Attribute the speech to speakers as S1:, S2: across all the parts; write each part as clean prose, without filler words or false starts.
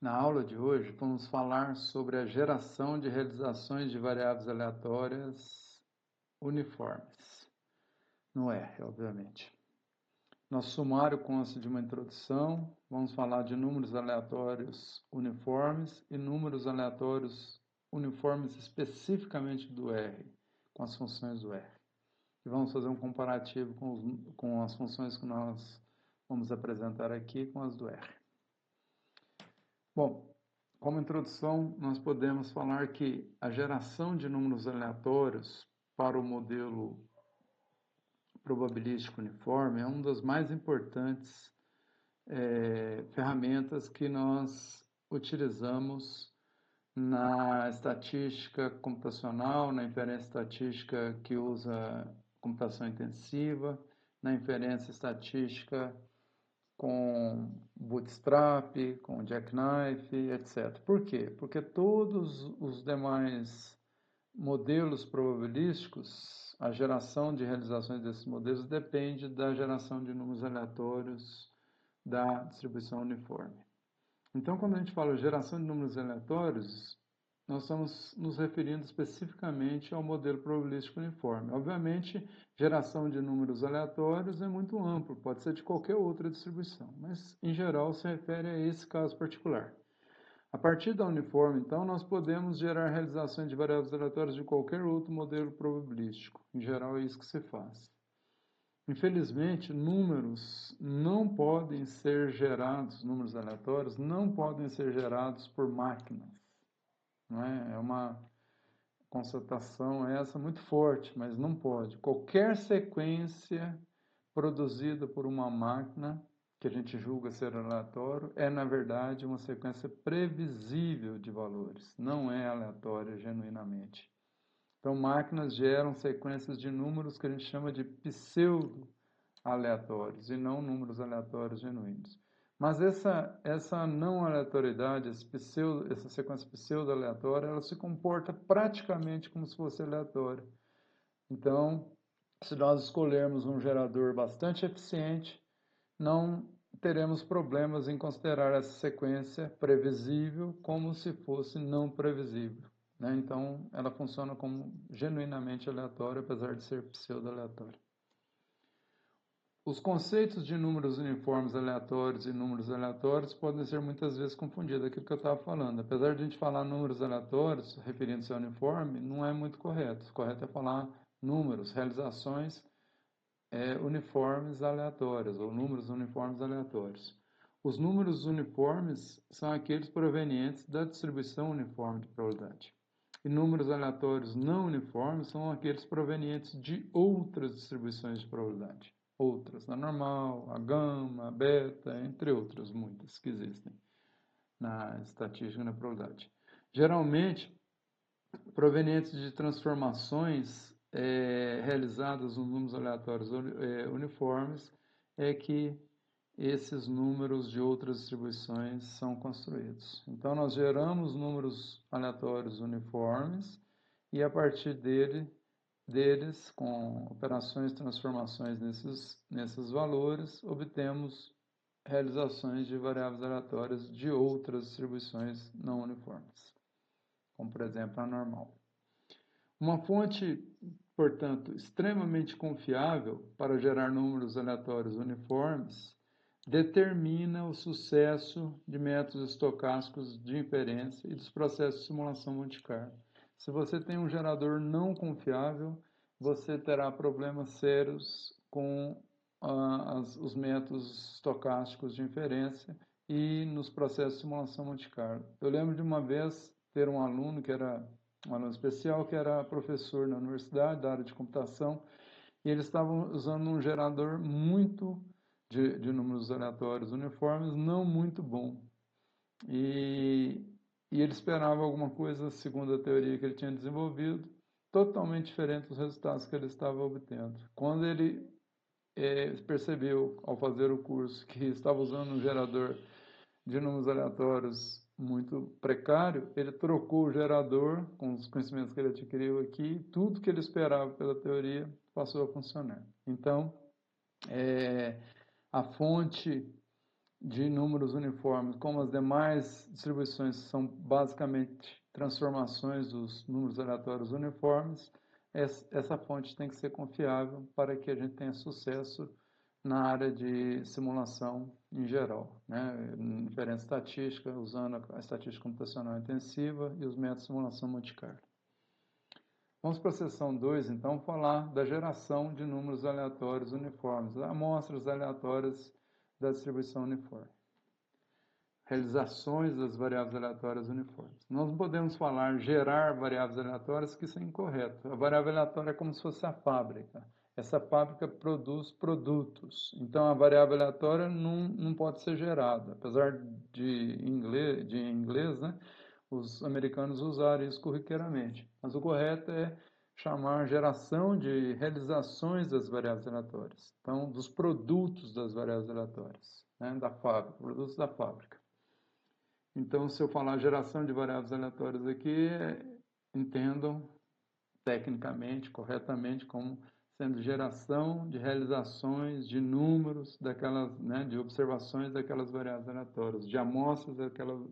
S1: Na aula de hoje, vamos falar sobre a geração de realizações de variáveis aleatórias uniformes, no R, obviamente. Nosso sumário consta de uma introdução, vamos falar de números aleatórios uniformes e números aleatórios uniformes especificamente do R, com as funções do R. E vamos fazer um comparativo com as funções que nós vamos apresentar aqui com as do R. Bom, como introdução, nós podemos falar que a geração de números aleatórios para o modelo probabilístico uniforme é uma das mais importantes ferramentas que nós utilizamos na estatística computacional, na inferência estatística que usa computação intensiva, na inferência estatística com Bootstrap, com Jackknife, etc. Por quê? Porque todos os demais modelos probabilísticos, a geração de realizações desses modelos depende da geração de números aleatórios da distribuição uniforme. Então, quando a gente fala geração de números aleatórios, nós estamos nos referindo especificamente ao modelo probabilístico uniforme. Obviamente, geração de números aleatórios é muito amplo, pode ser de qualquer outra distribuição, mas em geral se refere a esse caso particular. A partir da uniforme, então, nós podemos gerar realizações de variáveis aleatórias de qualquer outro modelo probabilístico. Em geral, é isso que se faz. Infelizmente, números não podem ser gerados, números aleatórios não podem ser gerados por máquinas. Não é? É uma constatação essa muito forte, mas não pode. Qualquer sequência produzida por uma máquina, que a gente julga ser aleatório, é, na verdade, uma sequência previsível de valores, não é aleatória genuinamente. Então, máquinas geram sequências de números que a gente chama de pseudo-aleatórios e não números aleatórios genuínos. Mas essa não aleatoriedade, essa sequência pseudo-aleatória, ela se comporta praticamente como se fosse aleatória. Então, se nós escolhermos um gerador bastante eficiente, não teremos problemas em considerar essa sequência previsível como se fosse não previsível. Né? Então, ela funciona como genuinamente aleatória, apesar de ser pseudo-aleatória. Os conceitos de números uniformes aleatórios e números aleatórios podem ser muitas vezes confundidos, aquilo que eu estava falando. Apesar de a gente falar números aleatórios, referindo-se ao uniforme, não é muito correto. O correto é falar números, realizações uniformes aleatórias, ou números uniformes aleatórios. Os números uniformes são aqueles provenientes da distribuição uniforme de probabilidade. E números aleatórios não uniformes são aqueles provenientes de outras distribuições de probabilidade. Outras, a normal, a gama, a beta, entre outras muitas que existem na estatística e na probabilidade. Geralmente, provenientes de transformações realizadas nos números aleatórios uniformes, é que esses números de outras distribuições são construídos. Então, nós geramos números aleatórios uniformes e, a partir deles, com operações, transformações nesses valores, obtemos realizações de variáveis aleatórias de outras distribuições não uniformes, como, por exemplo, a normal. Uma fonte, portanto, extremamente confiável para gerar números aleatórios uniformes determina o sucesso de métodos estocásticos de inferência e dos processos de simulação Monte Carlo. Se você tem um gerador não confiável, você terá problemas sérios com os métodos estocásticos de inferência e nos processos de simulação Monte Carlo. Eu lembro de uma vez ter um aluno que era um aluno especial, que era professor na universidade, da área de computação, e eles estavam usando um gerador muito de números aleatórios uniformes, não muito bom. E ele esperava alguma coisa, segundo a teoria que ele tinha desenvolvido, totalmente diferente dos resultados que ele estava obtendo. Quando ele percebeu, ao fazer o curso, que estava usando um gerador de números aleatórios muito precário, ele trocou o gerador com os conhecimentos que ele adquiriu aqui, tudo que ele esperava pela teoria passou a funcionar. Então, a fonte de números uniformes, como as demais distribuições são basicamente transformações dos números aleatórios uniformes, essa fonte tem que ser confiável para que a gente tenha sucesso na área de simulação em geral, né? Inferência estatística, usando a estatística computacional intensiva e os métodos de simulação Monte Carlo. Vamos para a seção 2, então, falar da geração de números aleatórios uniformes, amostras aleatórias da distribuição uniforme. Realizações das variáveis aleatórias uniformes. Nós não podemos falar gerar variáveis aleatórias, que isso é incorreto. A variável aleatória é como se fosse a fábrica. Essa fábrica produz produtos. Então, a variável aleatória não pode ser gerada. Apesar de inglês, né, os americanos usarem isso corriqueiramente. Mas o correto é chamar geração de realizações das variáveis aleatórias. Então, dos produtos das variáveis aleatórias, né, da fábrica, produtos da fábrica. Então, se eu falar geração de variáveis aleatórias aqui, entendam tecnicamente, corretamente, como sendo geração de realizações de números daquelas, né, de observações daquelas variáveis aleatórias, de amostras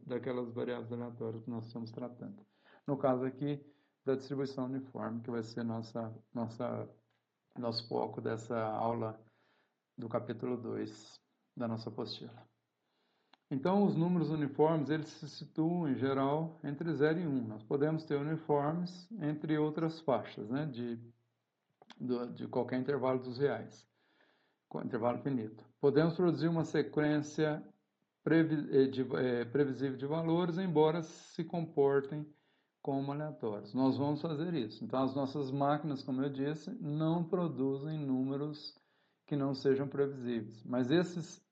S1: daquelas variáveis aleatórias que nós estamos tratando. No caso aqui, da distribuição uniforme, que vai ser nosso foco dessa aula do capítulo 2 da nossa apostila. Então, os números uniformes, eles se situam, em geral, entre 0 e 1. Nós podemos ter uniformes entre outras faixas, né, de qualquer intervalo dos reais, intervalo finito. Podemos produzir uma sequência previsível de valores, embora se comportem como aleatórios. Nós vamos fazer isso. Então, as nossas máquinas, como eu disse, não produzem números que não sejam previsíveis. Mas esses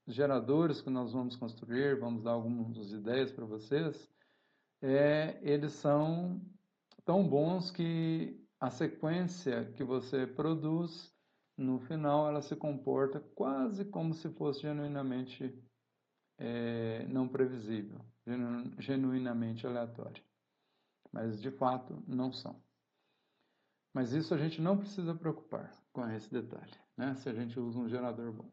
S1: geradores que nós vamos construir, vamos dar algumas ideias para vocês, eles são tão bons que a sequência que você produz, no final, ela se comporta quase como se fosse genuinamente não previsível, genuinamente aleatória. Mas, de fato, não são. Mas isso a gente não precisa preocupar com esse detalhe, né? Se a gente usa um gerador bom.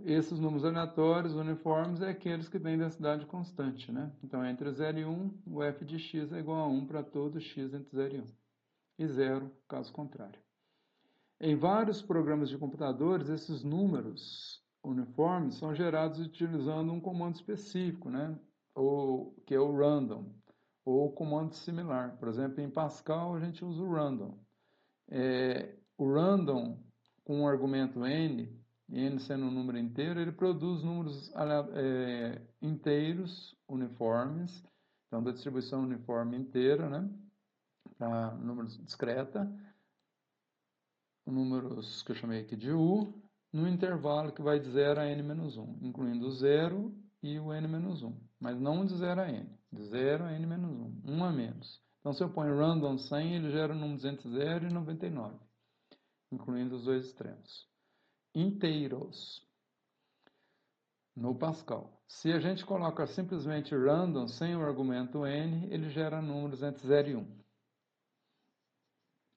S1: Esses números aleatórios uniformes é aqueles que têm densidade constante, né? Então, entre 0 e 1, o f de x é igual a 1 para todo x entre 0 e 1. E 0, caso contrário. Em vários programas de computadores, esses números uniformes são gerados utilizando um comando específico, né? Que é o random, ou comando similar. Por exemplo, em Pascal, a gente usa o random. O random, com o argumento n, n sendo um número inteiro, ele produz números inteiros, uniformes, então da distribuição uniforme inteira, né, para números discreta, números que eu chamei aqui de U, no intervalo que vai de 0 a n-1, incluindo o 0 e o n-1, mas não de 0 a n, de 0 a n-1, 1 a menos. Então, se eu ponho random 100, ele gera números entre 0 e 99, incluindo os dois extremos. Inteiros, no Pascal. Se a gente coloca simplesmente random, sem o argumento n, ele gera números entre 0 e 1.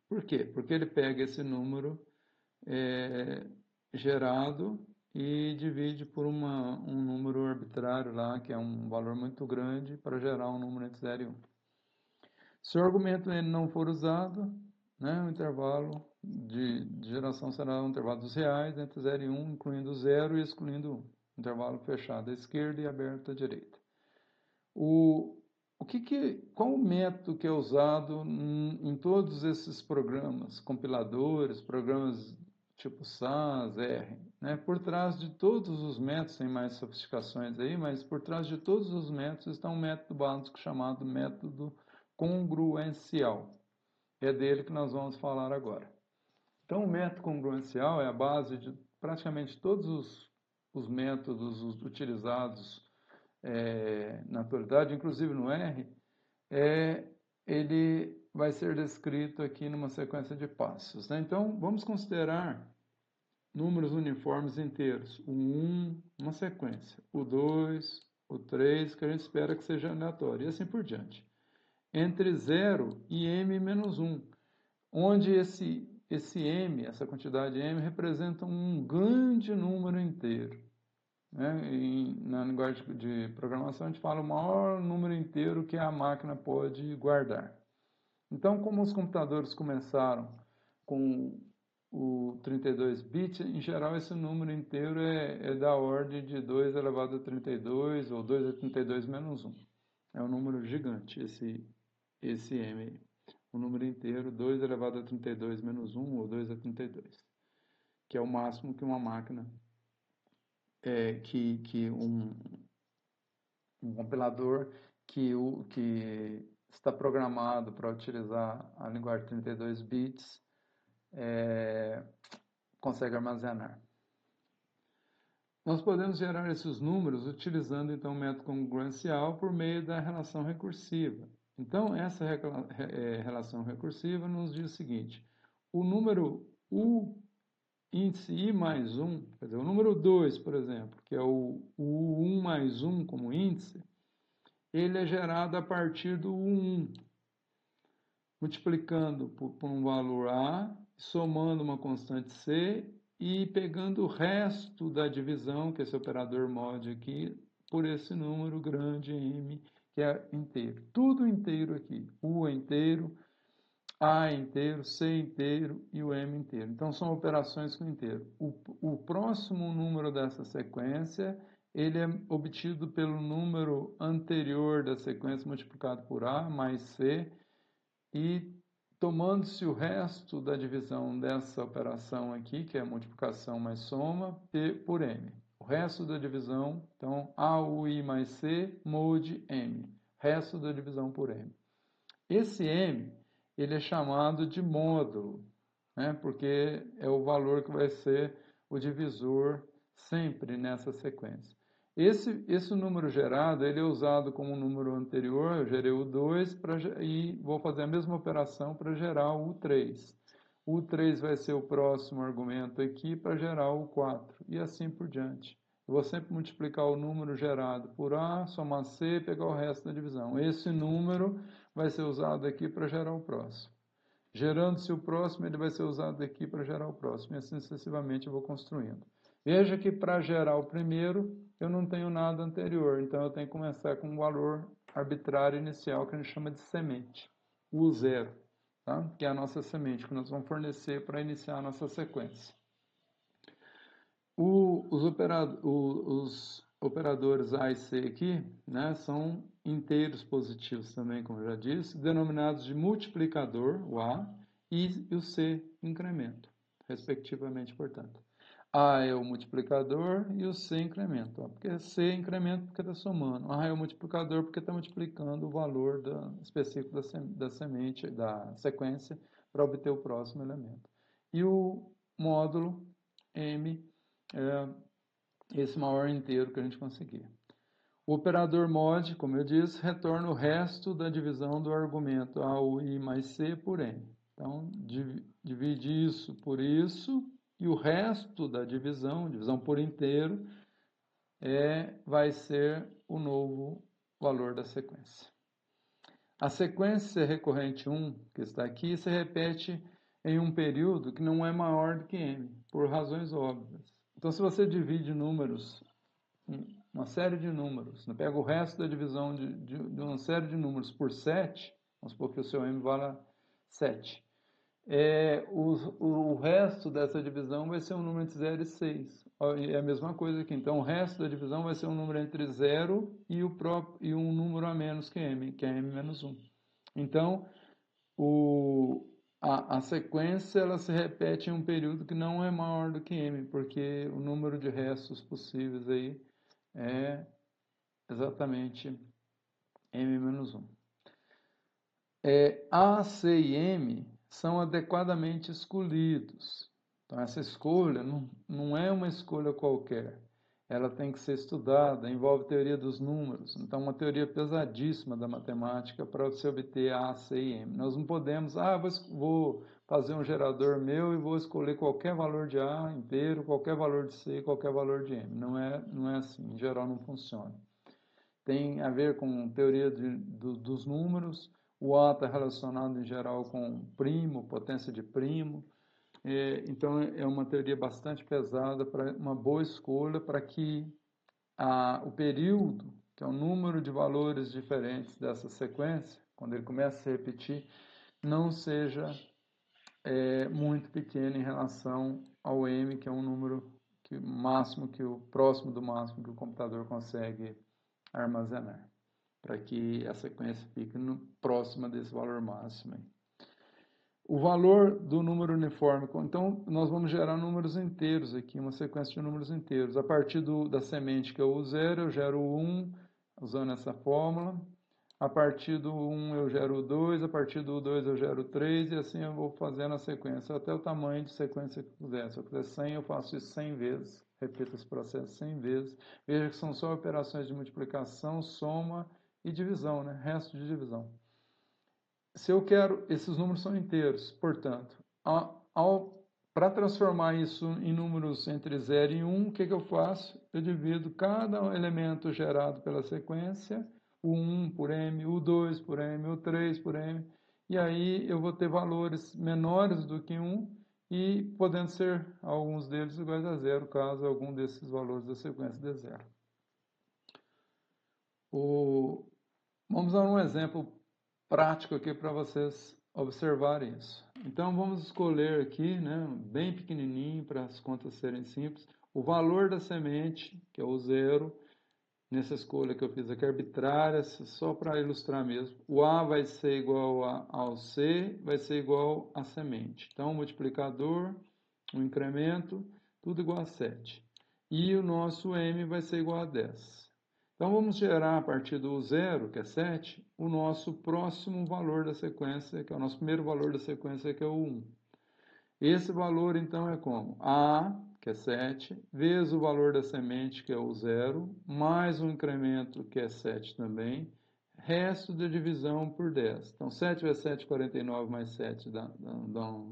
S1: Por quê? Porque ele pega esse número gerado e divide por um número arbitrário lá, que é um valor muito grande, para gerar um número entre 0 e 1. Se o argumento n não for usado, né, o intervalo de geração será um intervalo dos reais entre 0 e 1, incluindo 0 e excluindo 1. Intervalo fechado à esquerda e aberto à direita. Qual o método que é usado em todos esses programas, compiladores, programas tipo SAS, R? Né? Por trás de todos os métodos, tem mais sofisticações aí, mas por trás de todos os métodos está um método básico chamado método congruencial. É dele que nós vamos falar agora. Então, o método congruencial é a base de praticamente todos os métodos utilizados na atualidade, inclusive no R, ele vai ser descrito aqui numa sequência de passos. Né? Então, vamos considerar números uniformes inteiros. O 1, uma sequência. O 2, o 3, que a gente espera que seja aleatório, e assim por diante. Entre 0 e m-1, onde esse esse M, essa quantidade M, representa um grande número inteiro. Né? Na linguagem de programação, a gente fala o maior número inteiro que a máquina pode guardar. Então, como os computadores começaram com o 32 bits, em geral esse número inteiro é da ordem de 2 elevado a 32 ou 2 a 32 menos 1. É um número gigante esse M aí. O número inteiro 2 elevado a 32 menos 1 ou 2 a 32, que é o máximo que uma máquina, que um compilador que está programado para utilizar a linguagem 32 bits consegue armazenar. Nós podemos gerar esses números utilizando então o método congruencial por meio da relação recursiva. Então, essa relação recursiva nos diz o seguinte: o número índice i mais 1, quer dizer, o número 2, por exemplo, que é o 1 mais 1 como índice, ele é gerado a partir do 1, multiplicando por um valor a, somando uma constante c e pegando o resto da divisão, que é esse operador mod aqui, por esse número grande m, que é inteiro. Tudo inteiro aqui. U é inteiro, A é inteiro, C é inteiro e o M inteiro. Então, são operações com inteiro. O próximo número dessa sequência, ele é obtido pelo número anterior da sequência multiplicado por A mais C e tomando-se o resto da divisão dessa operação aqui, que é a multiplicação mais soma, por M. O resto da divisão, então, A, U, I mais C, mod M. Resto da divisão por M. Esse M, ele é chamado de módulo, né? Porque é o valor que vai ser o divisor sempre nessa sequência. Esse número gerado, ele é usado como um número anterior, eu gerei o 2 e vou fazer a mesma operação para gerar o 3. O 3 vai ser o próximo argumento aqui para gerar o 4 e assim por diante. Eu vou sempre multiplicar o número gerado por A, somar C e pegar o resto da divisão. Esse número vai ser usado aqui para gerar o próximo. Gerando-se o próximo, ele vai ser usado aqui para gerar o próximo. E assim sucessivamente eu vou construindo. Veja que para gerar o primeiro, eu não tenho nada anterior. Então eu tenho que começar com um valor arbitrário inicial que a gente chama de semente. O zero, tá? Que é a nossa semente que nós vamos fornecer para iniciar a nossa sequência. Os operadores A e C aqui, né, são inteiros positivos também, como eu já disse, denominados de multiplicador, o A, e o C, incremento, respectivamente, portanto. A é o multiplicador e o C incremento. Ó, porque C é incremento porque está somando. A é o multiplicador porque está multiplicando o valor específico da semente, da sequência, para obter o próximo elemento. E o módulo M é esse maior inteiro que a gente conseguir. O operador mod, como eu disse, retorna o resto da divisão do argumento A, U, I mais C por N. Então, divide isso por isso, e o resto da divisão por inteiro, vai ser o novo valor da sequência. A sequência recorrente 1, que está aqui, se repete em um período que não é maior do que M, por razões óbvias. Então, se você divide números, uma série de números, pega o resto da divisão de uma série de números por 7, vamos supor que o seu M vala 7. O resto dessa divisão vai ser um número entre 0 e 6. É a mesma coisa aqui. Então, o resto da divisão vai ser um número entre 0 e um número a menos que M, que é M menos 1. Então, a sequência ela se repete em um período que não é maior do que M, porque o número de restos possíveis aí é exatamente M menos 1. A, C e M são adequadamente escolhidos. Então, essa escolha não é uma escolha qualquer. Ela tem que ser estudada, envolve teoria dos números. Então, uma teoria pesadíssima da matemática para se obter A, C e M. Nós não podemos, vou fazer um gerador meu e vou escolher qualquer valor de A inteiro, qualquer valor de C, qualquer valor de M. Não é assim, em geral não funciona. Tem a ver com teoria dos números. O A está relacionado em geral com primo, potência de primo. Então, é uma teoria bastante pesada, para uma boa escolha para que o período, que é o número de valores diferentes dessa sequência, quando ele começa a se repetir, não seja muito pequeno em relação ao m, que é um número máximo, próximo do máximo que o computador consegue armazenar, para que a sequência fique próxima desse valor máximo aí. O valor do número uniforme, então nós vamos gerar números inteiros aqui, uma sequência de números inteiros. A partir da semente, que é o 0, eu gero o 1, usando essa fórmula. A partir do 1 eu gero o 2, a partir do 2 eu gero o 3, e assim eu vou fazendo a sequência, até o tamanho de sequência que eu quiser. Se eu quiser 100, eu faço isso 100 vezes, repito esse processo 100 vezes. Veja que são só operações de multiplicação, soma e divisão, né? Resto de divisão. Se eu quero, esses números são inteiros, portanto, para transformar isso em números entre 0 e 1, o que eu faço? Eu divido cada elemento gerado pela sequência, o 1 por m, o 2 por m, o 3 por m, e aí eu vou ter valores menores do que 1, e podendo ser alguns deles iguais a 0, caso algum desses valores da sequência dê 0. Vamos dar um exemplo prático aqui para vocês observarem isso. Então, vamos escolher aqui, né, bem pequenininho, para as contas serem simples, o valor da semente, que é o 0, nessa escolha que eu fiz aqui, arbitrária, só para ilustrar mesmo. O A vai ser igual ao C, vai ser igual à semente. Então, o multiplicador, o incremento, tudo igual a 7. E o nosso M vai ser igual a 10. Então, vamos gerar a partir do 0, que é 7, o nosso próximo valor da sequência, que é o nosso primeiro valor da sequência, que é o 1. Esse valor, então, é como? A, que é 7, vezes o valor da semente, que é o 0, mais um incremento, que é 7 também, resto da divisão por 10. Então, 7 vezes 7, 49, mais 7 dá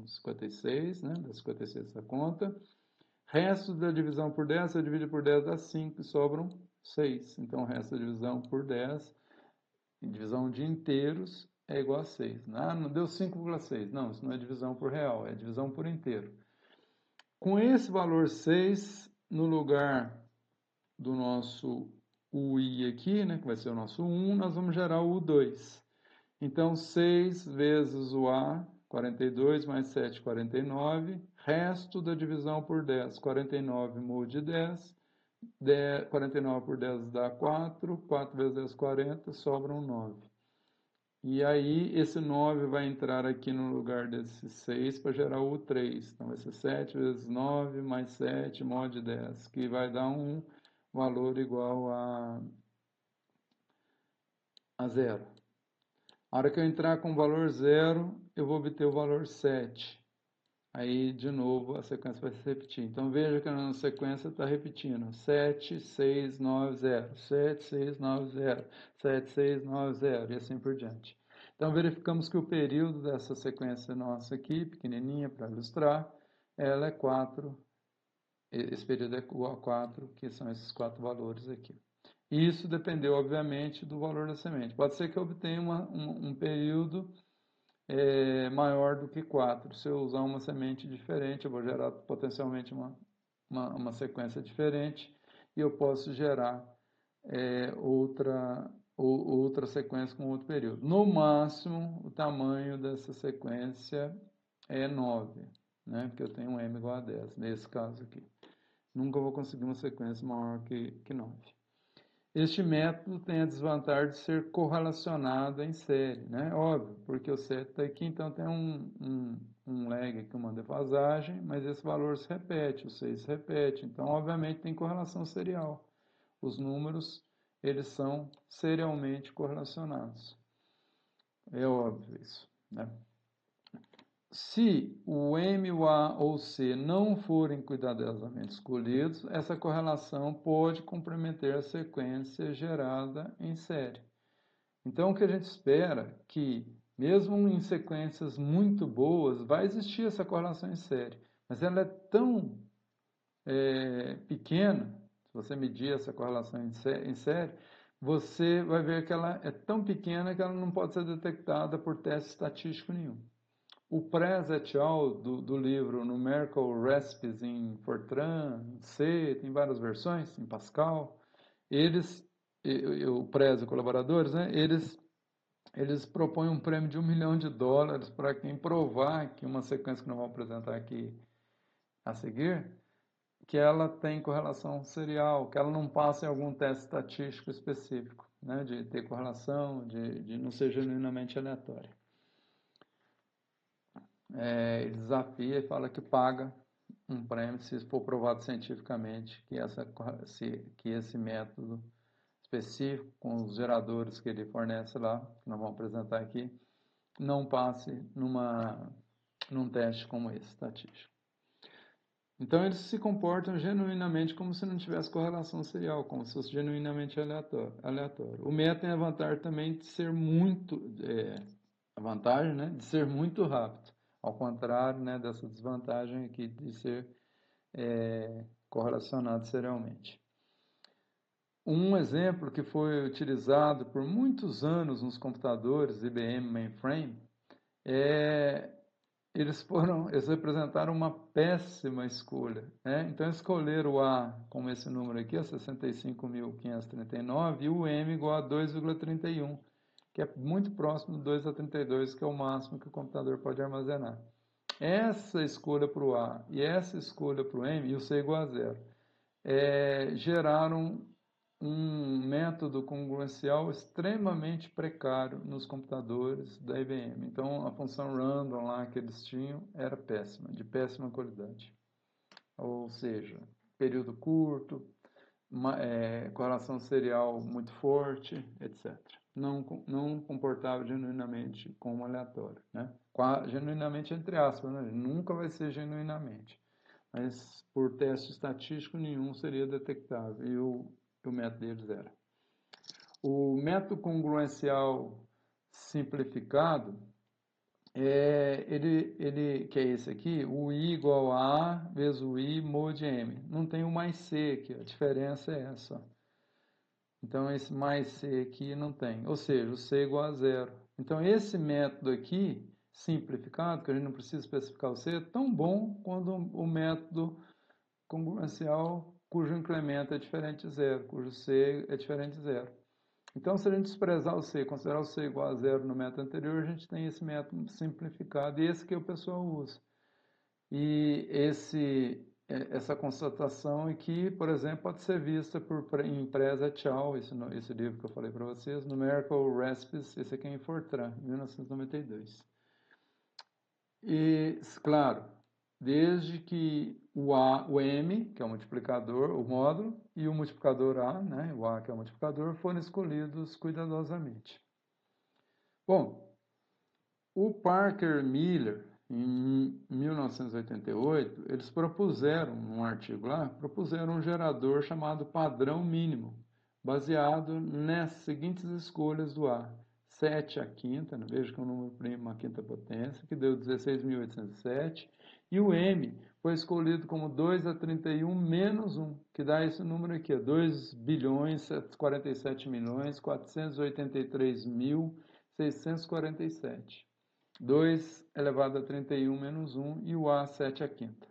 S1: 56, né? Dá 56 essa conta. Resto da divisão por 10, você divide por 10 dá 5, e sobram 6. Então, o resto da divisão por 10, divisão de inteiros, é igual a 6. Não deu 5,6. Não, isso não é divisão por real, é divisão por inteiro. Com esse valor 6, no lugar do nosso UI aqui, né, que vai ser o nosso 1, nós vamos gerar o U2. Então, 6 vezes o A, 42, mais 7, 49. Resto da divisão por 10, 49 mude 10. 49 por 10 dá 4. 4 vezes 10, 40. Sobram 9. E aí, esse 9 vai entrar aqui no lugar desse 6 para gerar o 3. Então, vai ser 7 vezes 9 mais 7 mod 10, que vai dar um valor igual a 0. A hora que eu entrar com o valor 0, eu vou obter o valor 7. Aí, de novo, a sequência vai se repetir. Então, veja que na sequência está repetindo. 7, 6, 9, 0. 7, 6, 9, 0. 7, 6, 9, 0. E assim por diante. Então, verificamos que o período dessa sequência nossa aqui, pequenininha para ilustrar, ela é 4. Esse período é igual a 4, que são esses 4 valores aqui. Isso dependeu, obviamente, do valor da semente. Pode ser que eu obtenha um período maior do que 4. Se eu usar uma semente diferente, eu vou gerar potencialmente uma sequência diferente, e eu posso gerar outra sequência com outro período. No máximo, o tamanho dessa sequência é 9, né? Porque eu tenho um m igual a 10, nesse caso aqui. Nunca vou conseguir uma sequência maior que 9. Este método tem a desvantagem de ser correlacionado em série, né? Óbvio, porque o 7 está aqui, então tem um lag aqui, uma defasagem, mas esse valor se repete, o 6 se repete, então obviamente tem correlação serial. Os números, eles são serialmente correlacionados. É óbvio isso, né? Se o M, o A ou o C não forem cuidadosamente escolhidos, essa correlação pode comprometer a sequência gerada em série. Então, o que a gente espera é que, mesmo em sequências muito boas, vai existir essa correlação em série, mas ela é tão pequena, se você medir essa correlação em série, você vai ver que ela é tão pequena que ela não pode ser detectada por teste estatístico nenhum. O Prez et al. do livro Numerical Recipes em Fortran, C, tem várias versões, em Pascal. O Prez e colaboradores, né, eles propõem um prêmio de $1 milhão para quem provar que uma sequência que nós vamos apresentar aqui a seguir, que ela tem correlação serial, que ela não passa em algum teste estatístico específico, né, de ter correlação, de não ser genuinamente aleatória. Ele desafia e fala que paga um prêmio se for provado cientificamente que esse método específico, com os geradores que ele fornece lá, que nós vamos apresentar aqui, não passe num teste como esse estatístico. Então, eles se comportam genuinamente como se não tivesse correlação serial, como se fosse genuinamente aleatório. O método tem a vantagem também de ser de ser muito rápido, ao contrário, né, dessa desvantagem aqui de ser correlacionado serialmente. Um exemplo que foi utilizado por muitos anos nos computadores IBM Mainframe eles representaram uma péssima escolha, né? Então escolheram o A como esse número aqui, 65.539, e o M igual a 2,31, que é muito próximo do 2 a 32, que é o máximo que o computador pode armazenar. Essa escolha para o A e essa escolha para o M, e o C igual a 0, geraram um método congruencial extremamente precário nos computadores da IBM. Então, a função random lá que eles tinham era péssima, de péssima qualidade. Ou seja, período curto, correlação serial muito forte, etc. Não comportava genuinamente como aleatório, né? Genuinamente entre aspas, né? Nunca vai ser genuinamente. Mas por teste estatístico nenhum seria detectável. E o método deles era. O método congruencial simplificado, que é esse aqui, o I igual a A vezes o I mod M. Não tem o mais C aqui, a diferença é essa. Então, esse mais C aqui não tem. Ou seja, o C é igual a 0. Então, esse método aqui, simplificado, que a gente não precisa especificar o C, é tão bom quanto o método congruencial cujo incremento é diferente de 0, cujo C é diferente de 0. Então, se a gente desprezar o C, considerar o C igual a 0 no método anterior, a gente tem esse método simplificado, e esse que o pessoal usa. E essa constatação aqui, por exemplo, pode ser vista em Prez et al., esse livro que eu falei para vocês, Numerical Recipes, esse aqui é em Fortran, 1992. E, claro, desde que o M, que é o multiplicador, o módulo, e o multiplicador A, né, o A que é o multiplicador, foram escolhidos cuidadosamente. Bom, o Parker Miller, em 1988, eles propuseram, num artigo lá, um gerador chamado padrão mínimo, baseado nas seguintes escolhas do A. 7 à quinta, veja que é um número primo à quinta potência, que deu 16.807, e o M foi escolhido como 2 a 31 menos 1, que dá esse número aqui, 2.747.483.647. 2 elevado a 31 menos 1 e o A 7 à quinta.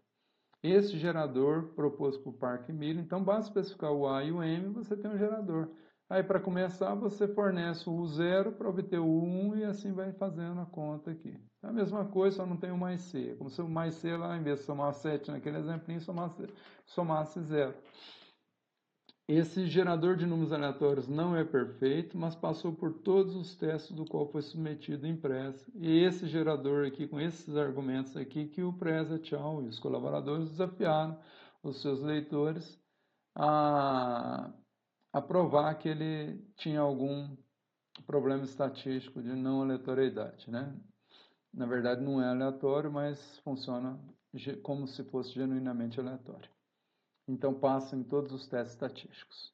S1: Esse gerador proposto por Parker Miller, então basta especificar o A e o M, você tem um gerador. Aí para começar você fornece o 0 para obter o 1 e assim vai fazendo a conta aqui. É a mesma coisa, só não tem o mais C. Como se o mais C lá, em vez de somar 7 naquele exemplinho, somasse 0. Esse gerador de números aleatórios não é perfeito, mas passou por todos os testes do qual foi submetido impresso. E esse gerador aqui, com esses argumentos aqui, que o Prez et al. E os colaboradores desafiaram os seus leitores a provar que ele tinha algum problema estatístico de não aleatoriedade, né? Na verdade não é aleatório, mas funciona como se fosse genuinamente aleatório. Então passa em todos os testes estatísticos.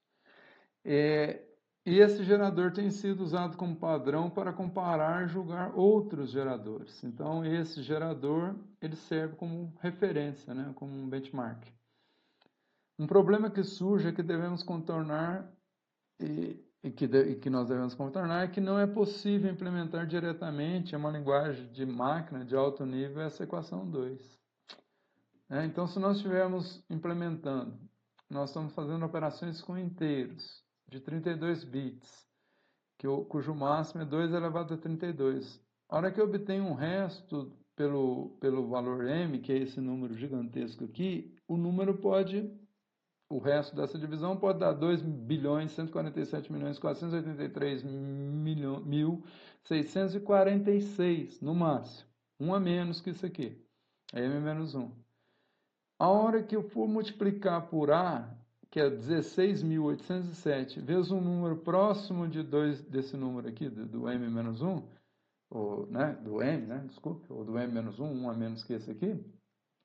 S1: E esse gerador tem sido usado como padrão para comparar e julgar outros geradores. Então esse gerador ele serve como referência, né? Como um benchmark. Um problema que surge é que devemos contornar e que nós devemos contornar é que não é possível implementar diretamente uma linguagem de máquina de alto nível essa equação 2. Então, se nós estivermos implementando, nós estamos fazendo operações com inteiros de 32 bits, cujo máximo é 2 elevado a 32. A hora que eu obtenho um resto pelo valor m, que é esse número gigantesco aqui, o resto dessa divisão pode dar 2.147.483.646 no máximo. Um a menos que isso aqui, m menos 1. A hora que eu for multiplicar por A, que é 16.807, vezes um número próximo de 2 desse número aqui, do m menos 1, ou, né, do m, né, desculpe, ou do m menos 1, um a menos que esse aqui,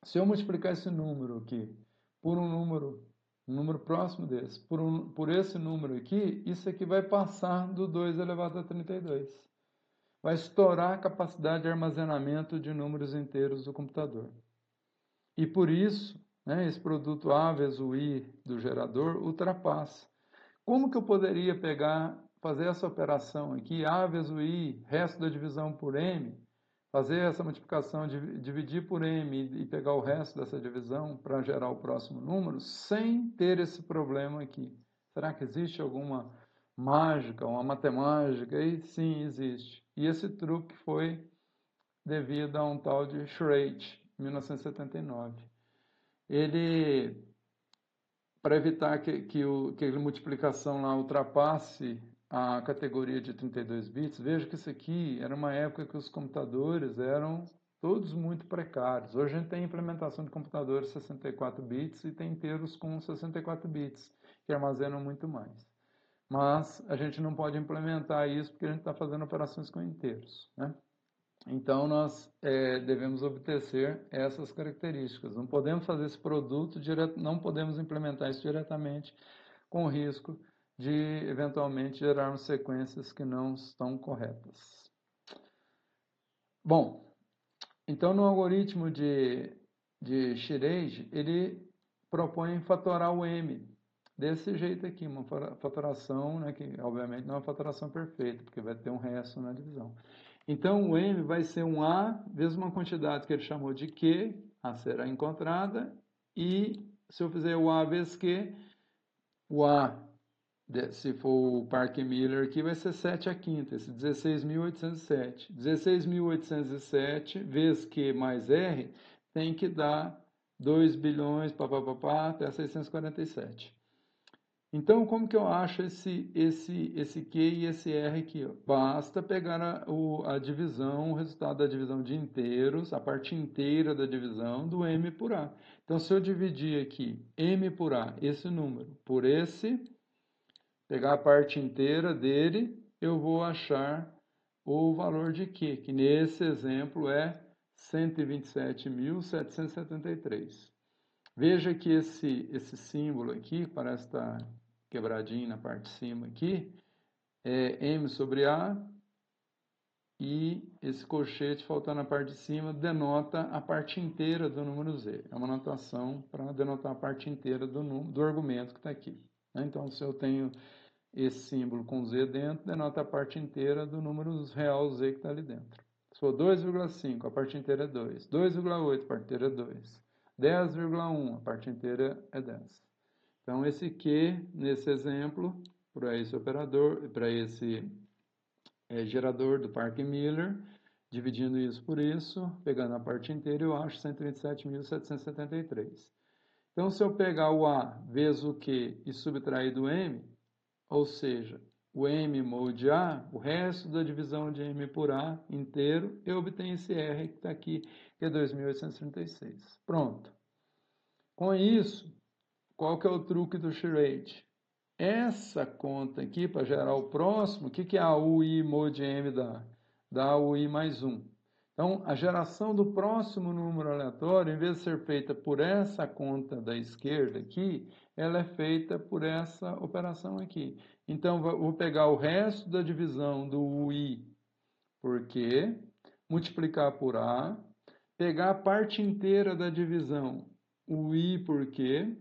S1: se eu multiplicar esse número aqui por um número próximo desse, por esse número aqui, isso aqui vai passar do 2 elevado a 32. Vai estourar a capacidade de armazenamento de números inteiros do computador. E por isso, né, esse produto A vezes o I do gerador ultrapassa. Como que eu poderia fazer essa operação aqui, A vezes o I, resto da divisão por M, fazer essa multiplicação, dividir por M e pegar o resto dessa divisão para gerar o próximo número, sem ter esse problema aqui? Será que existe alguma mágica, uma matemática aí? Sim, existe. E esse truque foi devido a um tal de Schrage, 1979. Ele, para evitar que a multiplicação lá ultrapasse a categoria de 32 bits, veja que isso aqui era uma época que os computadores eram todos muito precários. Hoje a gente tem implementação de computadores 64 bits e tem inteiros com 64 bits, que armazenam muito mais. Mas a gente não pode implementar isso porque a gente está fazendo operações com inteiros, né? Então, nós devemos obedecer essas características. Não podemos fazer esse produto não podemos implementar isso diretamente, com o risco de, eventualmente, gerarmos sequências que não estão corretas. Bom, então, no algoritmo de Schrage, ele propõe fatorar o m desse jeito aqui, uma fatoração, né, que obviamente não é uma fatoração perfeita, porque vai ter um resto na divisão. Então, o m vai ser um A vezes uma quantidade que ele chamou de Q, a será encontrada, e se eu fizer o A vezes Q, o A, se for o Parker Miller aqui, vai ser 7 a quinta, esse 16.807. 16.807 vezes Q mais R tem que dar 2 bilhões, até 647. Então, como que eu acho esse Q e esse R aqui? Ó? Basta pegar a divisão, o resultado da divisão de inteiros, a parte inteira da divisão do M por A. Então, se eu dividir aqui M por A, esse número, por esse, pegar a parte inteira dele, eu vou achar o valor de Q, que nesse exemplo é 127.773. Veja que esse símbolo aqui, parece estar quebradinho na parte de cima aqui, é M sobre A, e esse colchete faltando na parte de cima denota a parte inteira do número Z. É uma notação para denotar a parte inteira do argumento que está aqui. Então, se eu tenho esse símbolo com Z dentro, denota a parte inteira do número real Z que está ali dentro. Se for 2,5, a parte inteira é 2. 2,8, a parte inteira é 2. 10,1, a parte inteira é 10. Então, esse Q, nesse exemplo, para esse operador, para esse gerador do Parker Miller, dividindo isso por isso, pegando a parte inteira, eu acho 127.773. Então, se eu pegar o A vezes o Q e subtrair do M, ou seja, o M mode A, o resto da divisão de M por A inteiro, eu obtenho esse R que está aqui, que é 2.836. Pronto. Com isso, qual que é o truque do Schrage? Essa conta aqui, para gerar o próximo, o que a UI mod M dá? Dá a UI mais 1. Então, a geração do próximo número aleatório, em vez de ser feita por essa conta da esquerda aqui, ela é feita por essa operação aqui. Então, vou pegar o resto da divisão do UI por Q, multiplicar por A, pegar a parte inteira da divisão UI por Q,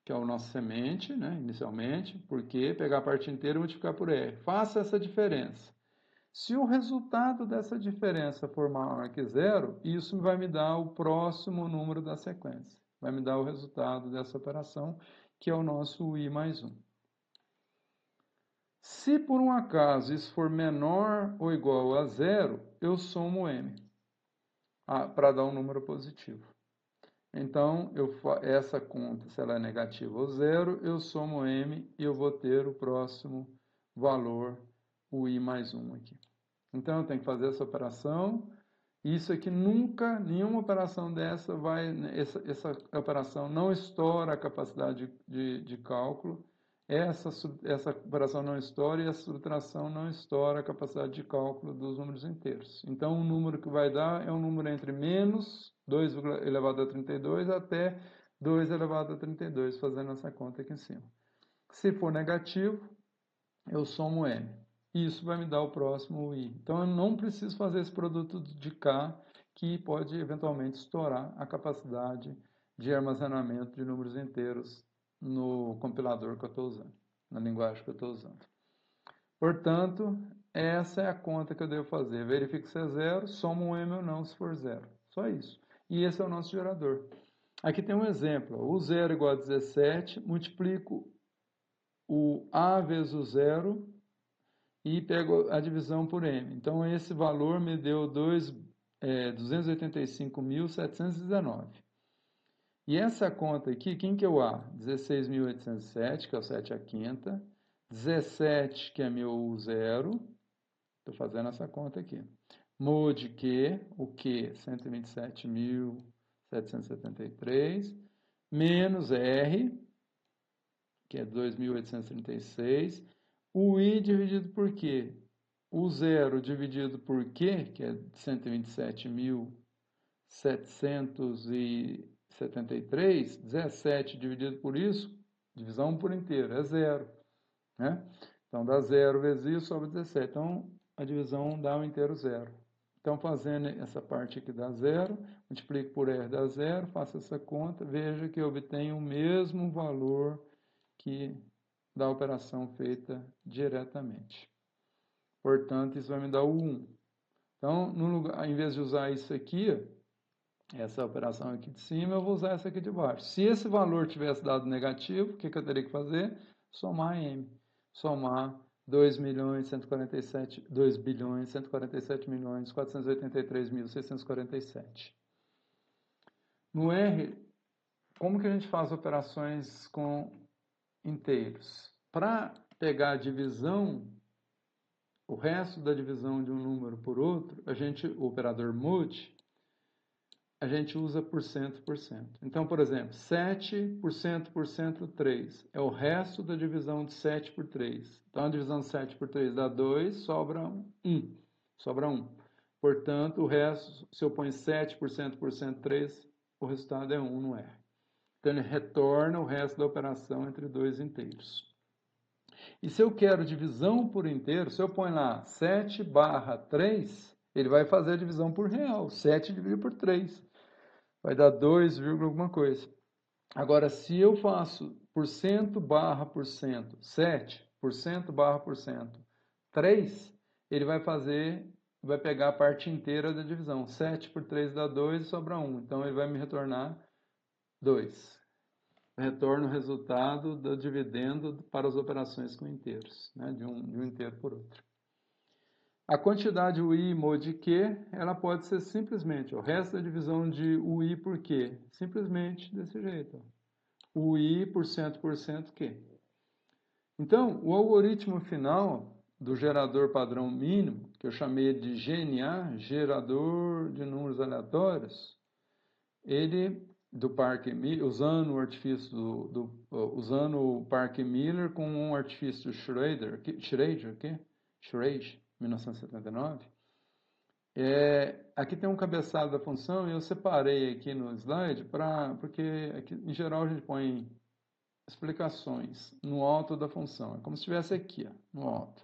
S1: que é o nosso semente, né, inicialmente, porque pegar a parte inteira e multiplicar por R. Faça essa diferença. Se o resultado dessa diferença for maior que zero, isso vai me dar o próximo número da sequência. Vai me dar o resultado dessa operação, que é o nosso I mais 1. Se por um acaso isso for menor ou igual a zero, eu somo M para dar um número positivo. Então, essa conta, se ela é negativa ou zero, eu somo M e eu vou ter o próximo valor, o I mais 1 aqui. Então, eu tenho que fazer essa operação. Isso aqui nunca, nenhuma operação dessa essa operação não estoura a capacidade de cálculo. Essa operação não estoura e a subtração não estoura a capacidade de cálculo dos números inteiros. Então, o número que vai dar é um número entre menos 2 elevado a 32 até 2 elevado a 32, fazendo essa conta aqui em cima. Se for negativo, eu somo M. Isso vai me dar o próximo I. Então, eu não preciso fazer esse produto de K, que pode eventualmente estourar a capacidade de armazenamento de números inteiros no compilador que eu estou usando, na linguagem que eu estou usando. Portanto, essa é a conta que eu devo fazer. Verifico se é zero, somo um M ou não se for zero. Só isso. E esse é o nosso gerador. Aqui tem um exemplo. O zero igual a 17, multiplico o A vezes o zero e pego a divisão por M. Então, esse valor me deu 285.719. E essa conta aqui, quem que é o A? 16.807, que é o 7 a quinta. 17, que é meu zero. Estou fazendo essa conta aqui. Mod Q, o Q? 127.773. Menos R, que é 2.836. O I dividido por Q? O zero dividido por Q, que é 127.773, 17 dividido por isso, divisão por inteiro, é zero. Né? Então, dá 0 vezes isso, sobra 17. Então, a divisão dá o inteiro zero. Então, fazendo essa parte aqui dá zero, multiplico por R dá zero, faço essa conta, veja que eu obtenho o mesmo valor que da operação feita diretamente. Portanto, isso vai me dar o 1. Então, em vez de usar isso aqui, essa operação aqui de cima, eu vou usar essa aqui de baixo. Se esse valor tivesse dado negativo, o que eu teria que fazer? Somar M. Somar 2.147.483.647. No R, como que a gente faz operações com inteiros? Para pegar a divisão, o resto da divisão de um número por outro, o operador mod, a gente usa por cento. Então, por exemplo, 7 por 3 é o resto da divisão de 7 por 3. Então, a divisão de 7 por 3 dá 2, sobra 1. Sobra 1. Portanto, o resto, se eu ponho 7 por 3, o resultado é 1 no R. Então, ele retorna o resto da operação entre dois inteiros. E se eu quero divisão por inteiro, se eu ponho lá 7 barra 3, ele vai fazer a divisão por real. 7 dividido por 3. Vai dar 2, alguma coisa. Agora, se eu faço por cento barra por cento, 7, por cento barra por cento, 3, ele vai pegar a parte inteira da divisão. 7 por 3 dá 2 e sobra 1. Então, ele vai me retornar 2. Retorna o resultado do dividendo para as operações com inteiros, né? de um inteiro por outro. A quantidade UI mod Q, ela pode ser simplesmente o resto da divisão de UI por Q. Simplesmente desse jeito. UI por cento Q. Então, o algoritmo final do gerador padrão mínimo, que eu chamei de GNA, gerador de números aleatórios, ele do Parker Miller, usando o artifício usando o Parker Miller com um artifício Schrader, 1979. Aqui tem um cabeçalho da função e eu separei aqui no slide porque aqui, em geral a gente põe explicações no alto da função. É como se estivesse aqui, ó, no alto.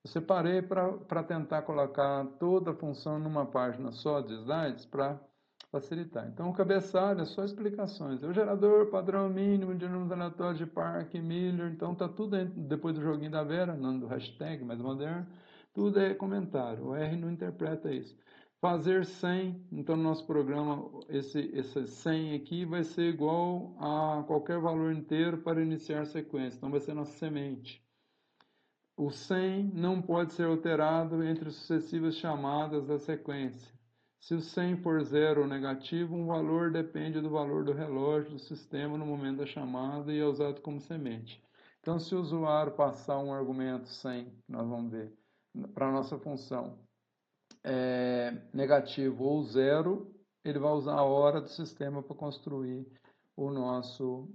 S1: Eu separei para tentar colocar toda a função numa página só de slides para facilitar. Então, o cabeçalho é só explicações. É o gerador, padrão mínimo de números aleatórios de Parker, Miller. Então, tá tudo dentro, depois do joguinho da Vera, não do hashtag, mais moderno. Tudo é comentário. O R não interpreta isso. Fazer 100. Então, no nosso programa, esse 100 aqui vai ser igual a qualquer valor inteiro para iniciar a sequência. Então, vai ser nossa semente. O 100 não pode ser alterado entre sucessivas chamadas da sequência. Se o 100 for zero ou negativo, um valor depende do valor do relógio do sistema no momento da chamada e é usado como semente. Então, se o usuário passar um argumento 100, nós vamos ver, para a nossa função negativo ou zero, ele vai usar a hora do sistema para construir o nosso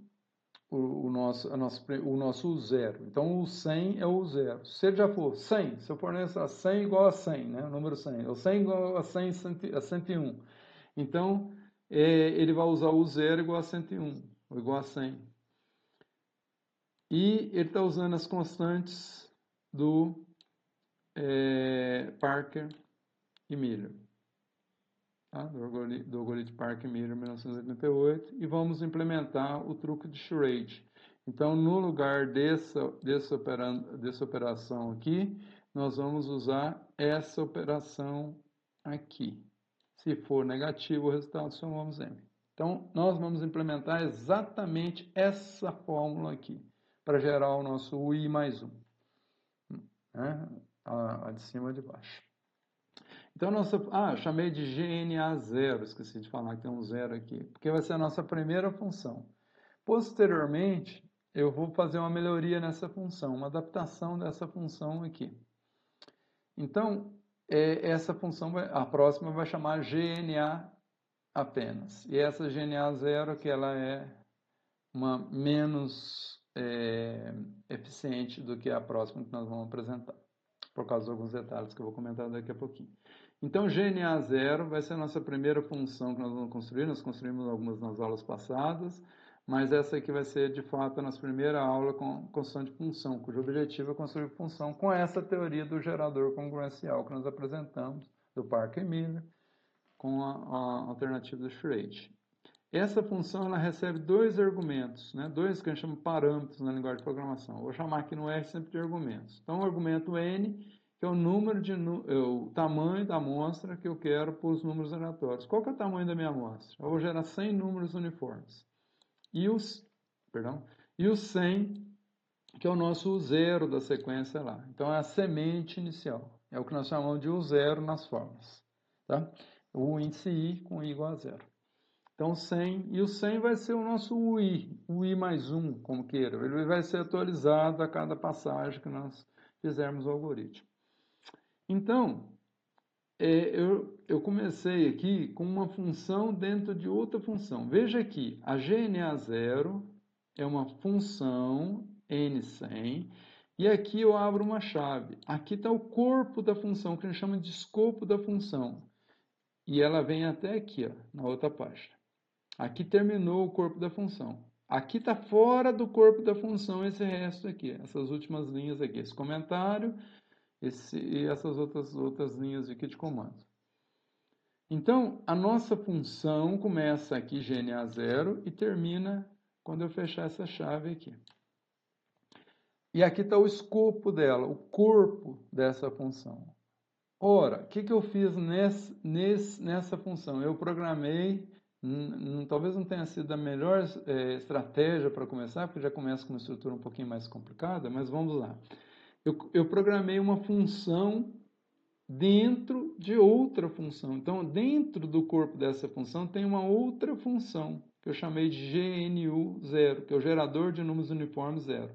S1: zero. Então, o 100 é o zero. Se ele já for 100, se eu fornecer 100 igual a 100, né? O número 100. O 100 igual a 100, a 101. Então, ele vai usar o zero igual a 101, ou igual a 100. E ele está usando as constantes do Parker e Miller. Tá? Do algoritmo Parker e Miller, 1988. E vamos implementar o truque de charade. Então, no lugar dessa operação aqui, nós vamos usar essa operação aqui. Se for negativo, o resultado somamos M. Então, nós vamos implementar exatamente essa fórmula aqui, para gerar o nosso UI mais 1. Né? A de cima e de baixo. Então, chamei de GNA0, esqueci de falar que tem um zero aqui, porque vai ser a nossa primeira função. Posteriormente, eu vou fazer uma melhoria nessa função, uma adaptação dessa função aqui. Então, essa função, a próxima vai chamar GNA apenas. E essa GNA0, que ela é uma menos eficiente do que a próxima que nós vamos apresentar, por causa de alguns detalhes que eu vou comentar daqui a pouquinho. Então, GNA0 vai ser a nossa primeira função que nós vamos construir. Nós construímos algumas nas aulas passadas, mas essa aqui vai ser, de fato, a nossa primeira aula com construção de função, cujo objetivo é construir função com essa teoria do gerador congruencial que nós apresentamos, do Parker e Miller, com a alternativa do charade. Essa função ela recebe dois argumentos, né? Dois que a gente chama parâmetros na linguagem de programação. Vou chamar aqui no R sempre de argumentos. Então, o argumento N, que é o tamanho da amostra que eu quero para os números aleatórios. Qual que é o tamanho da minha amostra? Eu vou gerar 100 números uniformes. E o 100, que é o nosso zero da sequência lá. Então, é a semente inicial. É o que nós chamamos de U0 nas formas. Tá? O índice I com I igual a zero. Então, 100, e o 100 vai ser o nosso UI mais 1, como queira. Ele vai ser atualizado a cada passagem que nós fizermos o algoritmo. Então, eu comecei aqui com uma função dentro de outra função. Veja aqui, a GNA0 é uma função N100, e aqui eu abro uma chave. Aqui está o corpo da função, que a gente chama de escopo da função. E ela vem até aqui, ó, na outra página. Aqui terminou o corpo da função. Aqui está fora do corpo da função esse resto aqui, essas últimas linhas aqui, esse comentário e essas outras linhas aqui de comando. Então, a nossa função começa aqui GNA0 e termina quando eu fechar essa chave aqui. E aqui está o escopo dela, o corpo dessa função. Ora, o que eu fiz nessa função? Eu programei, talvez não tenha sido a melhor estratégia para começar, porque já começa com uma estrutura um pouquinho mais complicada, mas vamos lá. Eu programei uma função dentro de outra função. Então, dentro do corpo dessa função tem uma outra função, que eu chamei de GNU0, que é o gerador de números uniformes 0.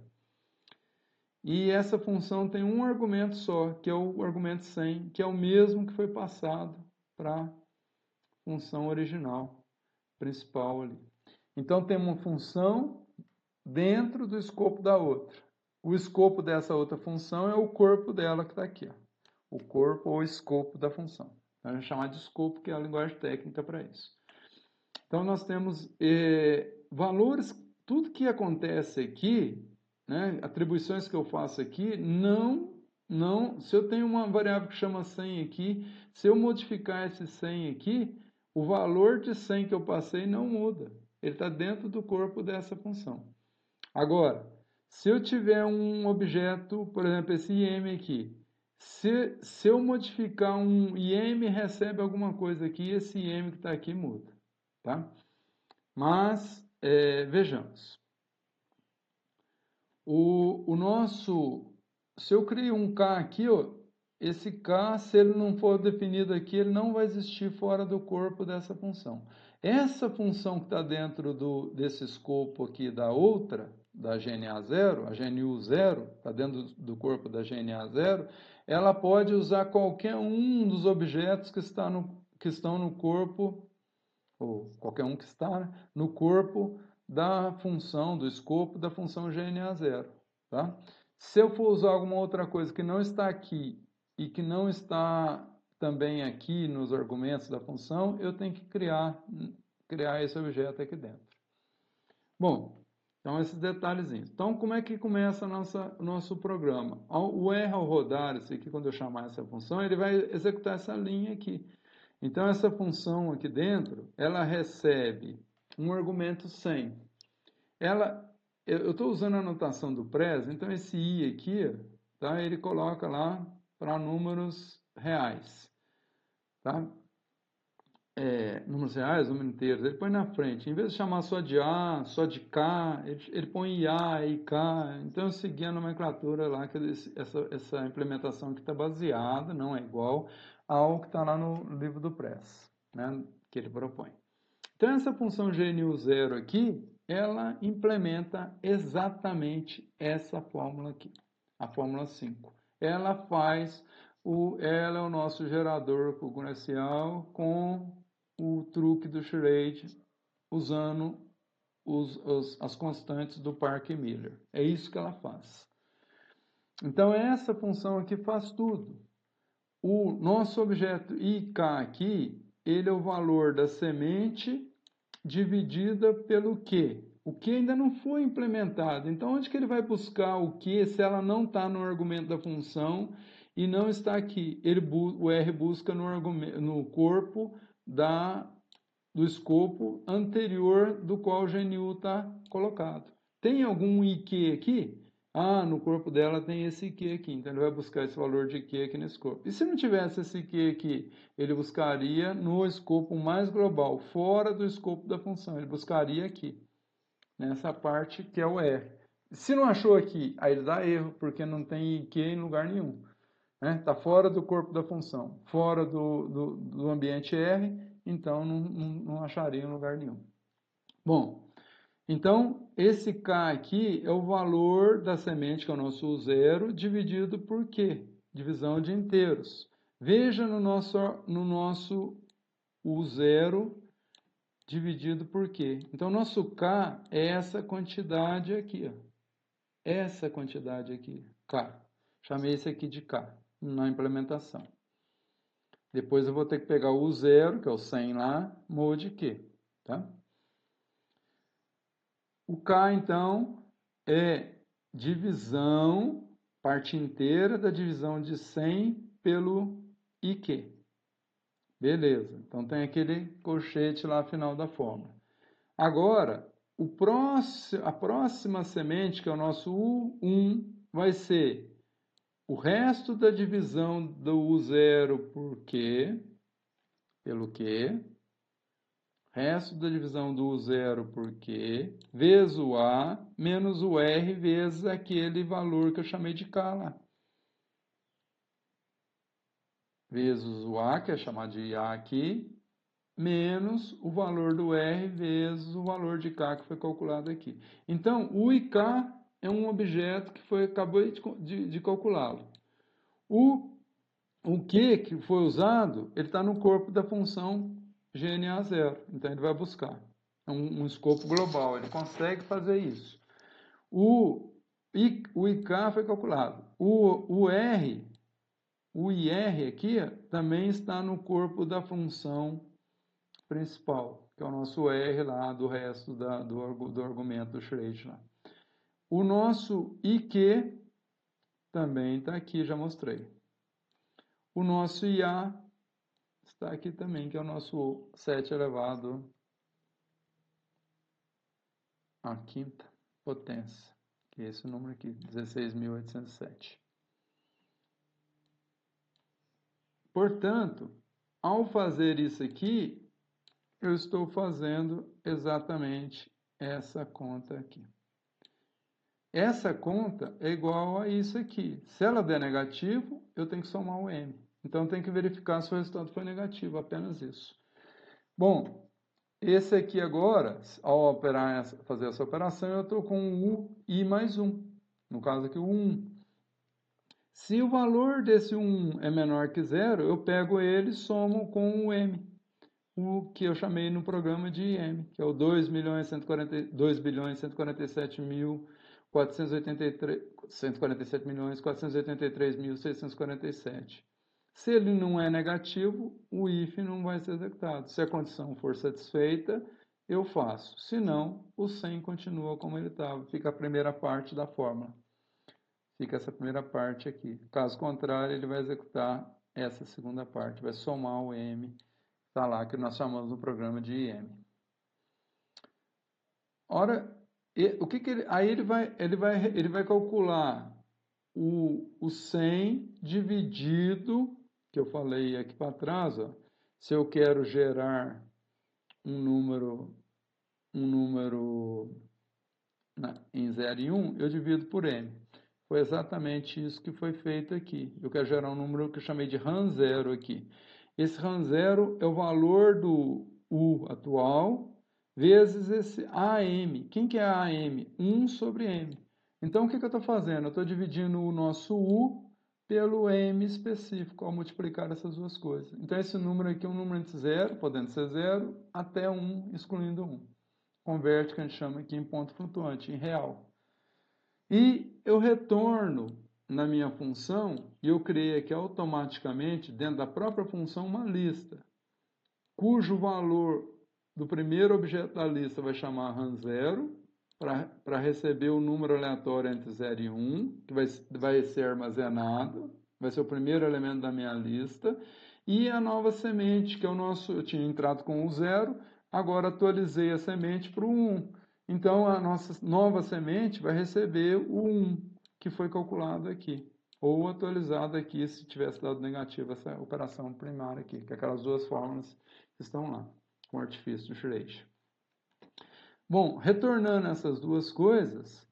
S1: E essa função tem um argumento só, que é o argumento 100, que é o mesmo que foi passado para a função original, principal ali. Então, tem uma função dentro do escopo da outra. O escopo dessa outra função é o corpo dela que está aqui. Ó. O corpo ou escopo da função. A gente chama de escopo, que é a linguagem técnica para isso. Então, nós temos valores, tudo que acontece aqui, né, atribuições que eu faço aqui, se eu tenho uma variável que chama 100 aqui, se eu modificar esse 100 aqui, o valor de 100 que eu passei não muda. Ele está dentro do corpo dessa função. Agora, se eu tiver um objeto, por exemplo, esse IM aqui, se eu modificar um IM, recebe alguma coisa aqui, esse IM que está aqui muda. Tá? Mas, vejamos. Se eu crio um K aqui, ó, esse K, se ele não for definido aqui, ele não vai existir fora do corpo dessa função. Essa função que está dentro desse escopo aqui da outra, da GNA0, a GNU0, está dentro do corpo da GNA0, ela pode usar qualquer um dos objetos que estão no corpo, ou qualquer um que está, né, no corpo da função, do escopo da função GNA0. Tá? Se eu for usar alguma outra coisa que não está aqui e que não está também aqui nos argumentos da função, eu tenho que criar esse objeto aqui dentro. Bom, então esses detalhezinhos. Então, como é que começa o nosso programa? O R ao rodar, isso aqui, quando eu chamar essa função, ele vai executar essa linha aqui. Então, essa função aqui dentro, ela recebe um argumento 100. Eu estou usando a notação do pres, então esse i aqui, tá, ele coloca lá para números reais. Tá? Números reais, números inteiros, ele põe na frente. Em vez de chamar só de A, só de K, ele põe IA, IK. Então eu segui a nomenclatura lá, que essa implementação que está baseada, não é igual ao que está lá no livro do Press, né, que ele propõe. Então essa função GNU0 aqui, ela implementa exatamente essa fórmula aqui, a fórmula 5. Ela é o nosso gerador congruencial com o truque do charade usando as constantes do Parker-Miller. É isso que ela faz. Então, essa função aqui faz tudo. O nosso objeto IK aqui, ele é o valor da semente dividida pelo Q. O Q ainda não foi implementado. Então, onde que ele vai buscar o Q se ela não está no argumento da função e não está aqui? O R busca no corpo do escopo anterior do qual o GNU está colocado. Tem algum IQ aqui? Ah, no corpo dela tem esse IQ aqui, então ele vai buscar esse valor de IQ aqui nesse corpo. E se não tivesse esse IQ aqui, ele buscaria no escopo mais global, fora do escopo da função, ele buscaria aqui, nessa parte que é o R. Se não achou aqui, aí ele dá erro, porque não tem IQ em lugar nenhum. Está fora do corpo da função, fora do ambiente R, então não acharia em lugar nenhum. Bom, então esse K aqui é o valor da semente, que é o nosso zero, dividido por Q, divisão de inteiros. Veja no nosso o zero dividido por Q. Então, nosso K é essa quantidade aqui, ó. Essa quantidade aqui, K. Chamei esse aqui de K na implementação. Depois eu vou ter que pegar o zero, que é o 100 lá, mode Q. Tá? O K, então, é divisão, parte inteira da divisão de 100 pelo IQ. Beleza. Então tem aquele colchete lá final da fórmula. Agora, a próxima semente, que é o nosso U1, vai ser o resto da divisão do U0 por Q, pelo Q, resto da divisão do U0 por Q, vezes o A, menos o R, vezes aquele valor que eu chamei de K lá. Vezes o A, que é chamado de A aqui, menos o valor do R, vezes o valor de K que foi calculado aqui. Então, o IK é um objeto que acabei de calculá-lo. O Q que foi usado, ele está no corpo da função GNA0. Então, ele vai buscar. É um escopo global, ele consegue fazer isso. O IK foi calculado. O IR aqui também está no corpo da função principal, que é o nosso R lá do resto do argumento do charade lá. O nosso IQ também está aqui, já mostrei. O nosso IA está aqui também, que é o nosso 7 elevado à quinta potência, que é esse número aqui, 16.807. Portanto, ao fazer isso aqui, eu estou fazendo exatamente essa conta aqui. Essa conta é igual a isso aqui. Se ela der negativo, eu tenho que somar o m. Então, tem que verificar se o resultado foi negativo, apenas isso. Bom, esse aqui agora, ao fazer essa operação, eu estou com o i mais 1. No caso aqui, o 1. Se o valor desse 1 é menor que 0, eu pego ele e somo com o m. O que eu chamei no programa de IM, que é o 2.147.483.647. Se ele não é negativo, o if não vai ser executado. Se a condição for satisfeita, eu faço. Se não, o 100 continua como ele estava. Fica a primeira parte da fórmula. Fica essa primeira parte aqui. Caso contrário, ele vai executar essa segunda parte. Vai somar o m. Está lá, que nós chamamos no programa de IM. Ora, o que que ele... Aí ele vai calcular o 100 dividido, que eu falei aqui para trás, ó, se eu quero gerar um número em 0 e 1, eu divido por m. Foi exatamente isso que foi feito aqui. Eu quero gerar um número que eu chamei de RAM 0 aqui. Esse RAM 0 é o valor do U atual vezes esse AM. Quem que é AM? 1 sobre M. Então, o que eu estou fazendo? Eu estou dividindo o nosso U pelo M específico, ao multiplicar essas duas coisas. Então, esse número aqui é um número entre 0, podendo ser 0, até 1, excluindo 1. Converte, que a gente chama aqui em ponto flutuante, em real. E eu retorno na minha função, e eu criei aqui automaticamente, dentro da própria função, uma lista, cujo valor do primeiro objeto da lista vai chamar RAM0, para receber o número aleatório entre 0 e 1, que vai ser armazenado, vai ser o primeiro elemento da minha lista, e a nova semente, que é o nosso, eu tinha entrado com o 0, agora atualizei a semente para o 1. Então, a nossa nova semente vai receber o 1, que foi calculado aqui, ou atualizado aqui, se tivesse dado negativo essa operação primária aqui, que é aquelas duas fórmulas que estão lá, com o artifício do Schleich. Bom, retornando essas duas coisas,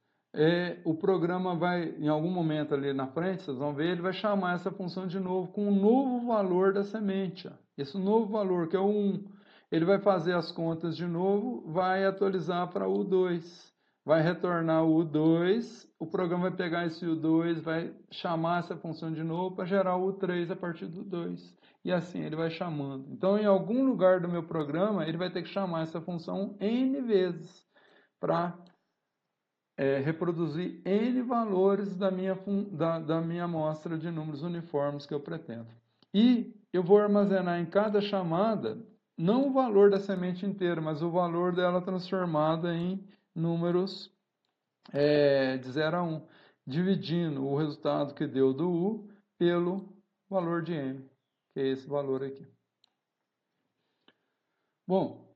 S1: o programa vai, em algum momento ali na frente, vocês vão ver, ele vai chamar essa função de novo com um novo valor da semente. Ó. Esse novo valor, que é o 1, ele vai fazer as contas de novo, vai atualizar para o U2, vai retornar o U2, o programa vai pegar esse U2, vai chamar essa função de novo para gerar o U3 a partir do 2. E assim ele vai chamando. Então, em algum lugar do meu programa, ele vai ter que chamar essa função N vezes para reproduzir N valores da minha amostra de números uniformes que eu pretendo. E eu vou armazenar em cada chamada, não o valor da semente inteira, mas o valor dela transformada em números de 0 a 1, dividindo o resultado que deu do U pelo valor de M, que é esse valor aqui. Bom,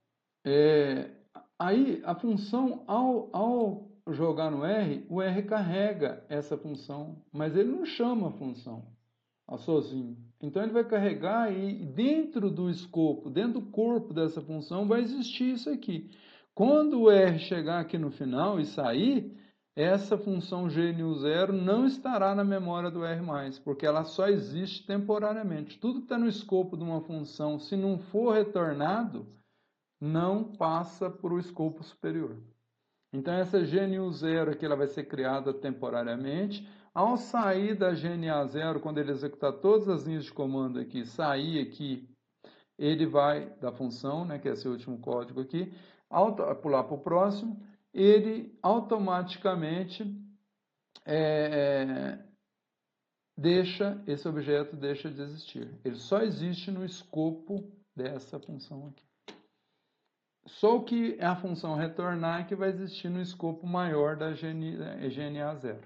S1: aí a função, ao jogar no R, o R carrega essa função, mas ele não chama a função sozinho. Então ele vai carregar e dentro do escopo, dentro do corpo dessa função, vai existir isso aqui. Quando o R chegar aqui no final e sair, essa função GNU0 não estará na memória do R+, porque ela só existe temporariamente. Tudo que está no escopo de uma função, se não for retornado, não passa para o escopo superior. Então, essa GNU0 aqui ela vai ser criada temporariamente. Ao sair da GNA0, quando ele executar todas as linhas de comando aqui, sair aqui, ele vai, da função, né, que é esse último código aqui, pular para o próximo, ele automaticamente esse objeto deixa de existir. Ele só existe no escopo dessa função aqui. Só o que é a função retornar que vai existir no escopo maior da GNA0.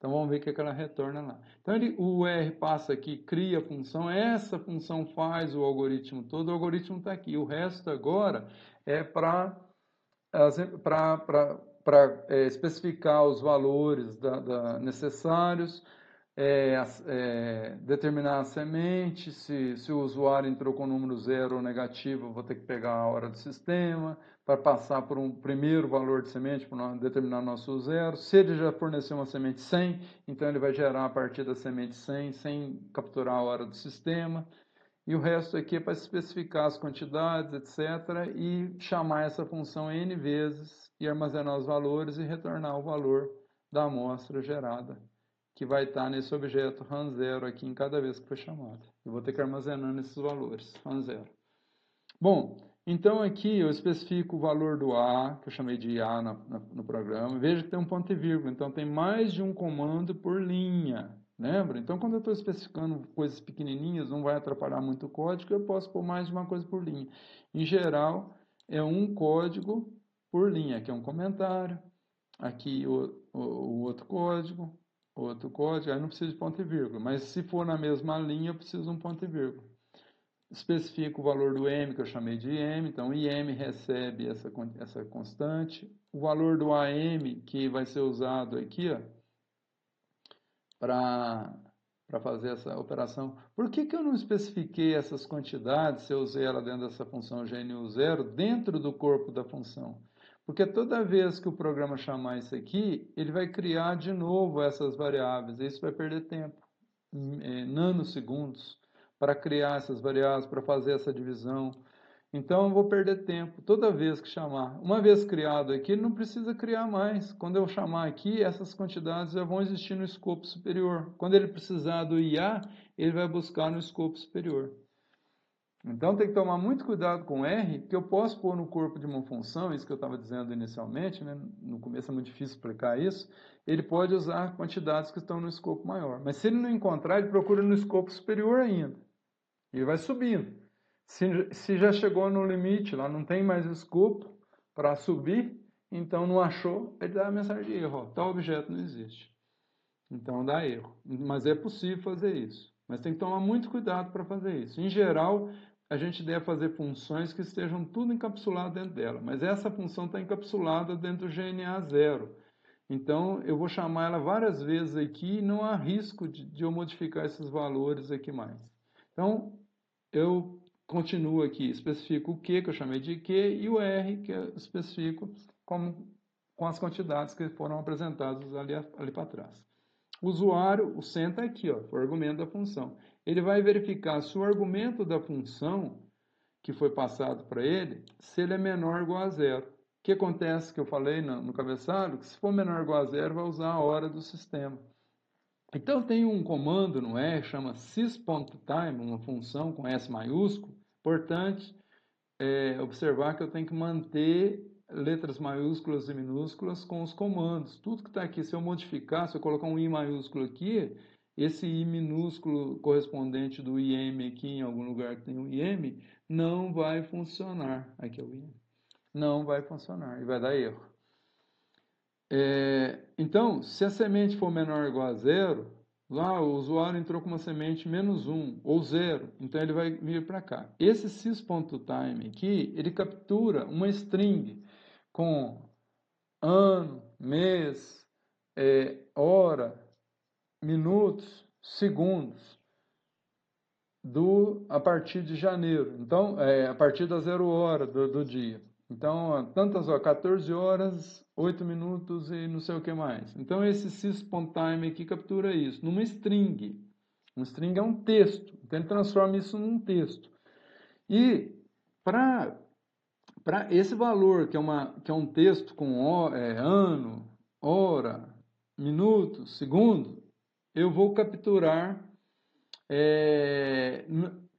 S1: Então, vamos ver o que ela retorna lá. Então, o R passa aqui, cria a função, essa função faz o algoritmo todo, o algoritmo está aqui. O resto agora é para especificar os valores necessários, determinar a semente, se o usuário entrou com o número 0 ou negativo, eu vou ter que pegar a hora do sistema, para passar por um primeiro valor de semente, para determinar nosso zero. Se ele já forneceu uma semente 100, então ele vai gerar a partir da semente 100, sem capturar a hora do sistema. E o resto aqui é para especificar as quantidades, etc. E chamar essa função N vezes e armazenar os valores e retornar o valor da amostra gerada, que vai estar nesse objeto RAM0 aqui em cada vez que for chamado. Eu vou ter que armazenar esses valores, RAM0. Bom, então aqui eu especifico o valor do A, que eu chamei de A no programa. Veja que tem um ponto e vírgula, então tem mais de um comando por linha. Lembra? Então, quando eu estou especificando coisas pequenininhas, não vai atrapalhar muito o código, eu posso pôr mais de uma coisa por linha. Em geral, é um código por linha. Aqui é um comentário, aqui o outro código, aí não precisa de ponto e vírgula. Mas se for na mesma linha, eu preciso de um ponto e vírgula. Especifico o valor do M, que eu chamei de M, então IM recebe essa constante. O valor do AM, que vai ser usado aqui, para fazer essa operação. Por que eu não especifiquei essas quantidades, se eu usei ela dentro dessa função GNU0, dentro do corpo da função? Porque toda vez que o programa chamar isso aqui, ele vai criar de novo essas variáveis, e isso vai perder tempo, nanosegundos, para criar essas variáveis, para fazer essa divisão. Então, eu vou perder tempo toda vez que chamar. Uma vez criado aqui, ele não precisa criar mais. Quando eu chamar aqui, essas quantidades já vão existir no escopo superior. Quando ele precisar do IA, ele vai buscar no escopo superior. Então, tem que tomar muito cuidado com R, que eu posso pôr no corpo de uma função, isso que eu estava dizendo inicialmente, né? No começo é muito difícil explicar isso, ele pode usar quantidades que estão no escopo maior. Mas se ele não encontrar, ele procura no escopo superior ainda. E vai subindo. Se já chegou no limite, lá não tem mais escopo para subir, então não achou, ele dá a mensagem de erro. Ó, tal objeto não existe. Então dá erro. Mas é possível fazer isso. Mas tem que tomar muito cuidado para fazer isso. Em geral, a gente deve fazer funções que estejam tudo encapsulado dentro dela. Mas essa função está encapsulada dentro do GNA0. Então, eu vou chamar ela várias vezes aqui e não há risco de eu modificar esses valores aqui mais. Então, eu continuo aqui, especifico o Q, que eu chamei de Q, e o R, que eu especifico com as quantidades que foram apresentadas ali para trás. O usuário, o CEN está aqui, ó, o argumento da função. Ele vai verificar se o argumento da função que foi passado para ele, se ele é menor ou igual a zero. O que acontece, que eu falei no cabeçalho, que se for menor ou igual a zero, vai usar a hora do sistema. Então, tem um comando no R, chama sys.time, uma função com S maiúsculo. Importante observar que eu tenho que manter letras maiúsculas e minúsculas com os comandos. Tudo que está aqui, se eu modificar, se eu colocar um I maiúsculo aqui, esse I minúsculo correspondente do IM aqui em algum lugar que tem um IM, não vai funcionar. Aqui é o IM. Não vai funcionar e vai dar erro. Então, se a semente for menor ou igual a zero, lá o usuário entrou com uma semente menos 1 ou 0, então ele vai vir para cá. Esse sys.time aqui, ele captura uma string com ano, mês, hora, minutos, segundos, a partir de janeiro. Então, a partir da 0 hora do dia. Então, tantas horas, 14 horas, 8 minutos e não sei o que mais. Então, esse sys.time aqui captura isso, numa string. Um string é um texto, então ele transforma isso num texto. E para esse valor, que é um texto com ano, hora, minuto, segundo, eu vou capturar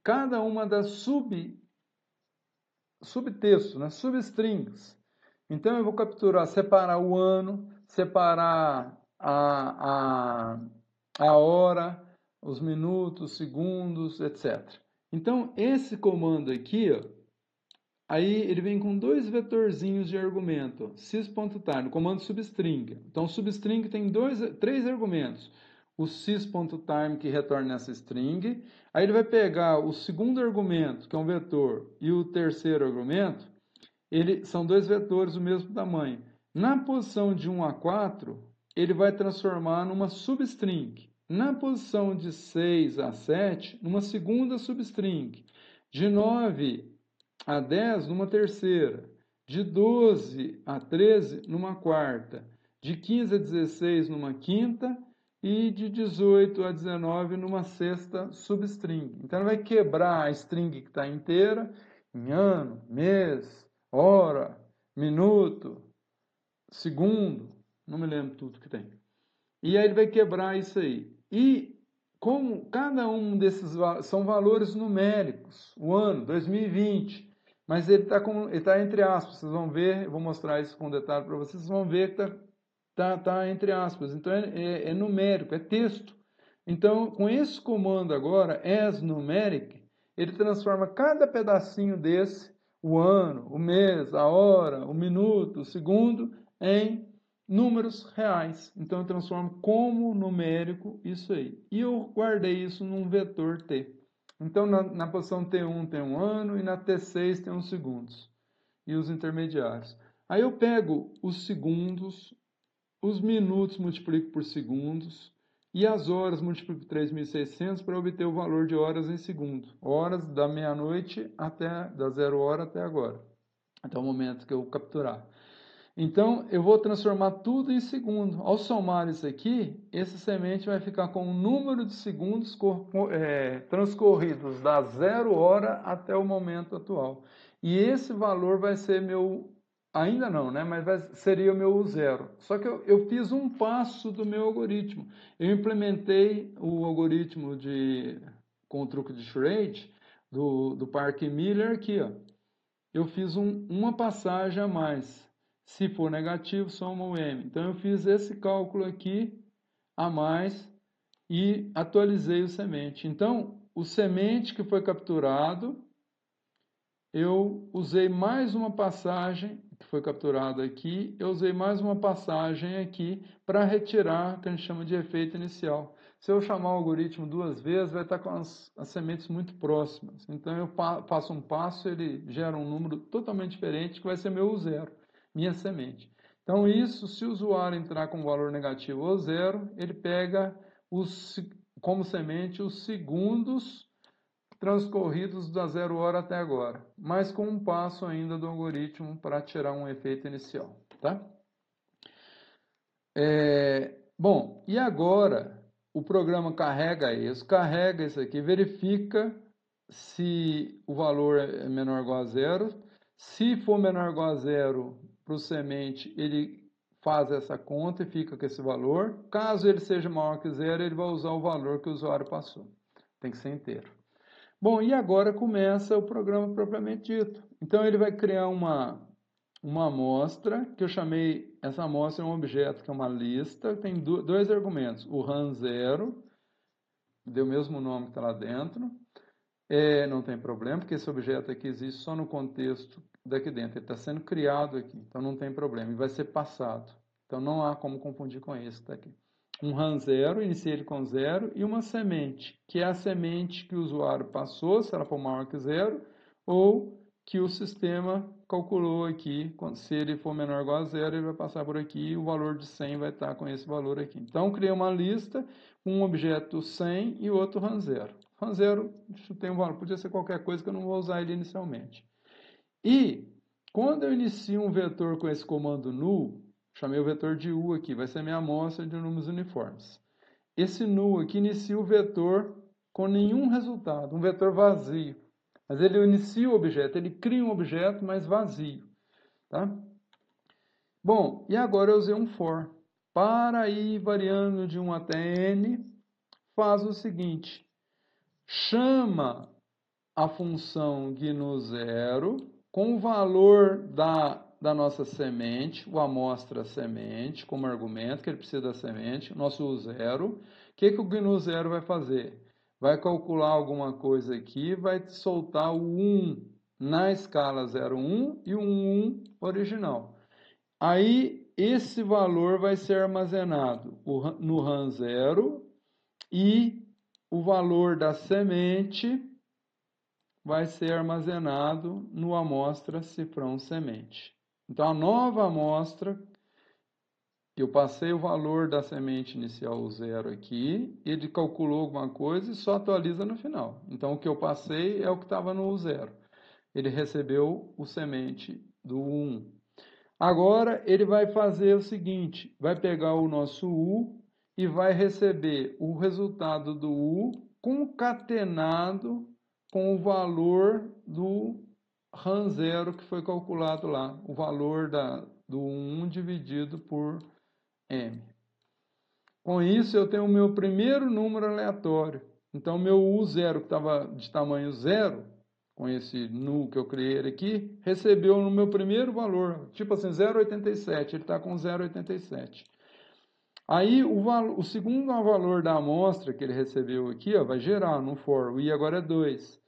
S1: cada uma das subtextos, né, substrings. Então, eu vou capturar, separar o ano, separar a hora, os minutos, segundos, etc. Então, esse comando aqui, ó, Aí ele vem com dois vetorzinhos de argumento, sys.time, no comando substring. Então, o substring tem três argumentos. O sys.time que retorna essa string. Aí ele vai pegar o segundo argumento, que é um vetor, e o terceiro argumento, são dois vetores do mesmo tamanho. Na posição de 1 a 4, ele vai transformar numa substring. Na posição de 6 a 7, numa segunda substring. De 9 a 10 numa terceira, de 12 a 13 numa quarta, de 15 a 16 numa quinta e de 18 a 19 numa sexta substring. Então, ele vai quebrar a string que está inteira em ano, mês, hora, minuto, segundo, não me lembro tudo que tem. E aí ele vai quebrar isso aí. E como cada um desses são valores numéricos, o ano, 2020, mas ele está entre aspas, vocês vão ver, eu vou mostrar isso com detalhe para vocês vão ver que está entre aspas, então é numérico, é texto. Então, com esse comando agora, asNumeric, ele transforma cada pedacinho desse, o ano, o mês, a hora, o minuto, o segundo, em números reais. Então, eu transformo como numérico isso aí. E eu guardei isso num vetor T. Então, na posição T1 tem um ano e na T6 tem uns segundos. E os intermediários. Aí eu pego os segundos, os minutos multiplico por segundos e as horas multiplico por 3.600 para obter o valor de horas em segundo. Horas da meia-noite até, da 0 hora até agora. Até o momento que eu capturar. Então, eu vou transformar tudo em segundo. Ao somar isso aqui, essa semente vai ficar com o número de segundos transcorridos da 0 hora até o momento atual. E esse valor vai ser meu... Ainda não, né? Mas seria o meu zero. Só que eu fiz um passo do meu algoritmo. Eu implementei o algoritmo com o truque de Schrade, do Parker Miller aqui, ó. Eu fiz uma passagem a mais. Se for negativo, soma o M. Então, eu fiz esse cálculo aqui a mais e atualizei o semente. Então, o semente que foi capturado, eu usei mais uma passagem, que foi capturada aqui, eu usei mais uma passagem aqui para retirar o que a gente chama de efeito inicial. Se eu chamar o algoritmo duas vezes, vai estar com as sementes muito próximas. Então, eu faço um passo, ele gera um número totalmente diferente, que vai ser meu zero, minha semente. Então, isso, se o usuário entrar com valor negativo ou zero, ele pega como semente os segundos transcorridos da 0 hora até agora, mas com um passo ainda do algoritmo para tirar um efeito inicial, tá? Bom, e agora o programa carrega isso aqui, verifica se o valor é menor ou igual a zero. Se for menor ou igual a zero para o semente, ele faz essa conta e fica com esse valor. Caso ele seja maior que zero, ele vai usar o valor que o usuário passou. Tem que ser inteiro. Bom, e agora começa o programa propriamente dito. Então, ele vai criar uma amostra, que eu chamei, essa amostra é um objeto que é uma lista, tem dois argumentos, o RAM0, deu o mesmo nome que está lá dentro, não tem problema, porque esse objeto aqui existe só no contexto daqui dentro, ele está sendo criado aqui, então não tem problema, e vai ser passado. Então, não há como confundir com esse que está aqui. Um RAM0, inicia ele com 0, e uma semente, que é a semente que o usuário passou, se ela for maior que 0, ou que o sistema calculou aqui, se ele for menor ou igual a 0, ele vai passar por aqui e o valor de 100 vai estar com esse valor aqui. Então, criei uma lista, um objeto 100 e outro RAM0. RAM0, tem um valor, podia ser qualquer coisa que eu não vou usar ele inicialmente. E, quando eu inicio um vetor com esse comando null, chamei o vetor de U aqui, vai ser minha amostra de números uniformes. Esse null aqui inicia o vetor com nenhum resultado, um vetor vazio. Mas ele inicia o objeto, ele cria um objeto, mas vazio. Tá? Bom, e agora eu usei um for. Para ir variando de 1 até n, faz o seguinte. Chama a função GNU0 com o valor da nossa semente, o amostra semente, como argumento, que ele precisa da semente, nosso U0. O que o GNU0 vai fazer? Vai calcular alguma coisa aqui, vai soltar o 1 na escala 0, 1 e o 1 original. Aí, esse valor vai ser armazenado no RAM 0 e o valor da semente vai ser armazenado no amostra cifrão semente. Então, a nova amostra, eu passei o valor da semente inicial, o 0 aqui, ele calculou alguma coisa e só atualiza no final. Então, o que eu passei é o que estava no 0. Ele recebeu o semente do 1. Agora, ele vai fazer o seguinte, vai pegar o nosso U e vai receber o resultado do U concatenado com o valor do RAM 0 que foi calculado lá, o valor do 1 dividido por M. Com isso, eu tenho o meu primeiro número aleatório. Então, meu U0, que estava de tamanho 0, com esse nu que eu criei aqui, recebeu no meu primeiro valor, tipo assim, 0,87, ele está com 0,87. Aí, o segundo valor da amostra que ele recebeu aqui, ó, vai gerar no for, o I agora é 2.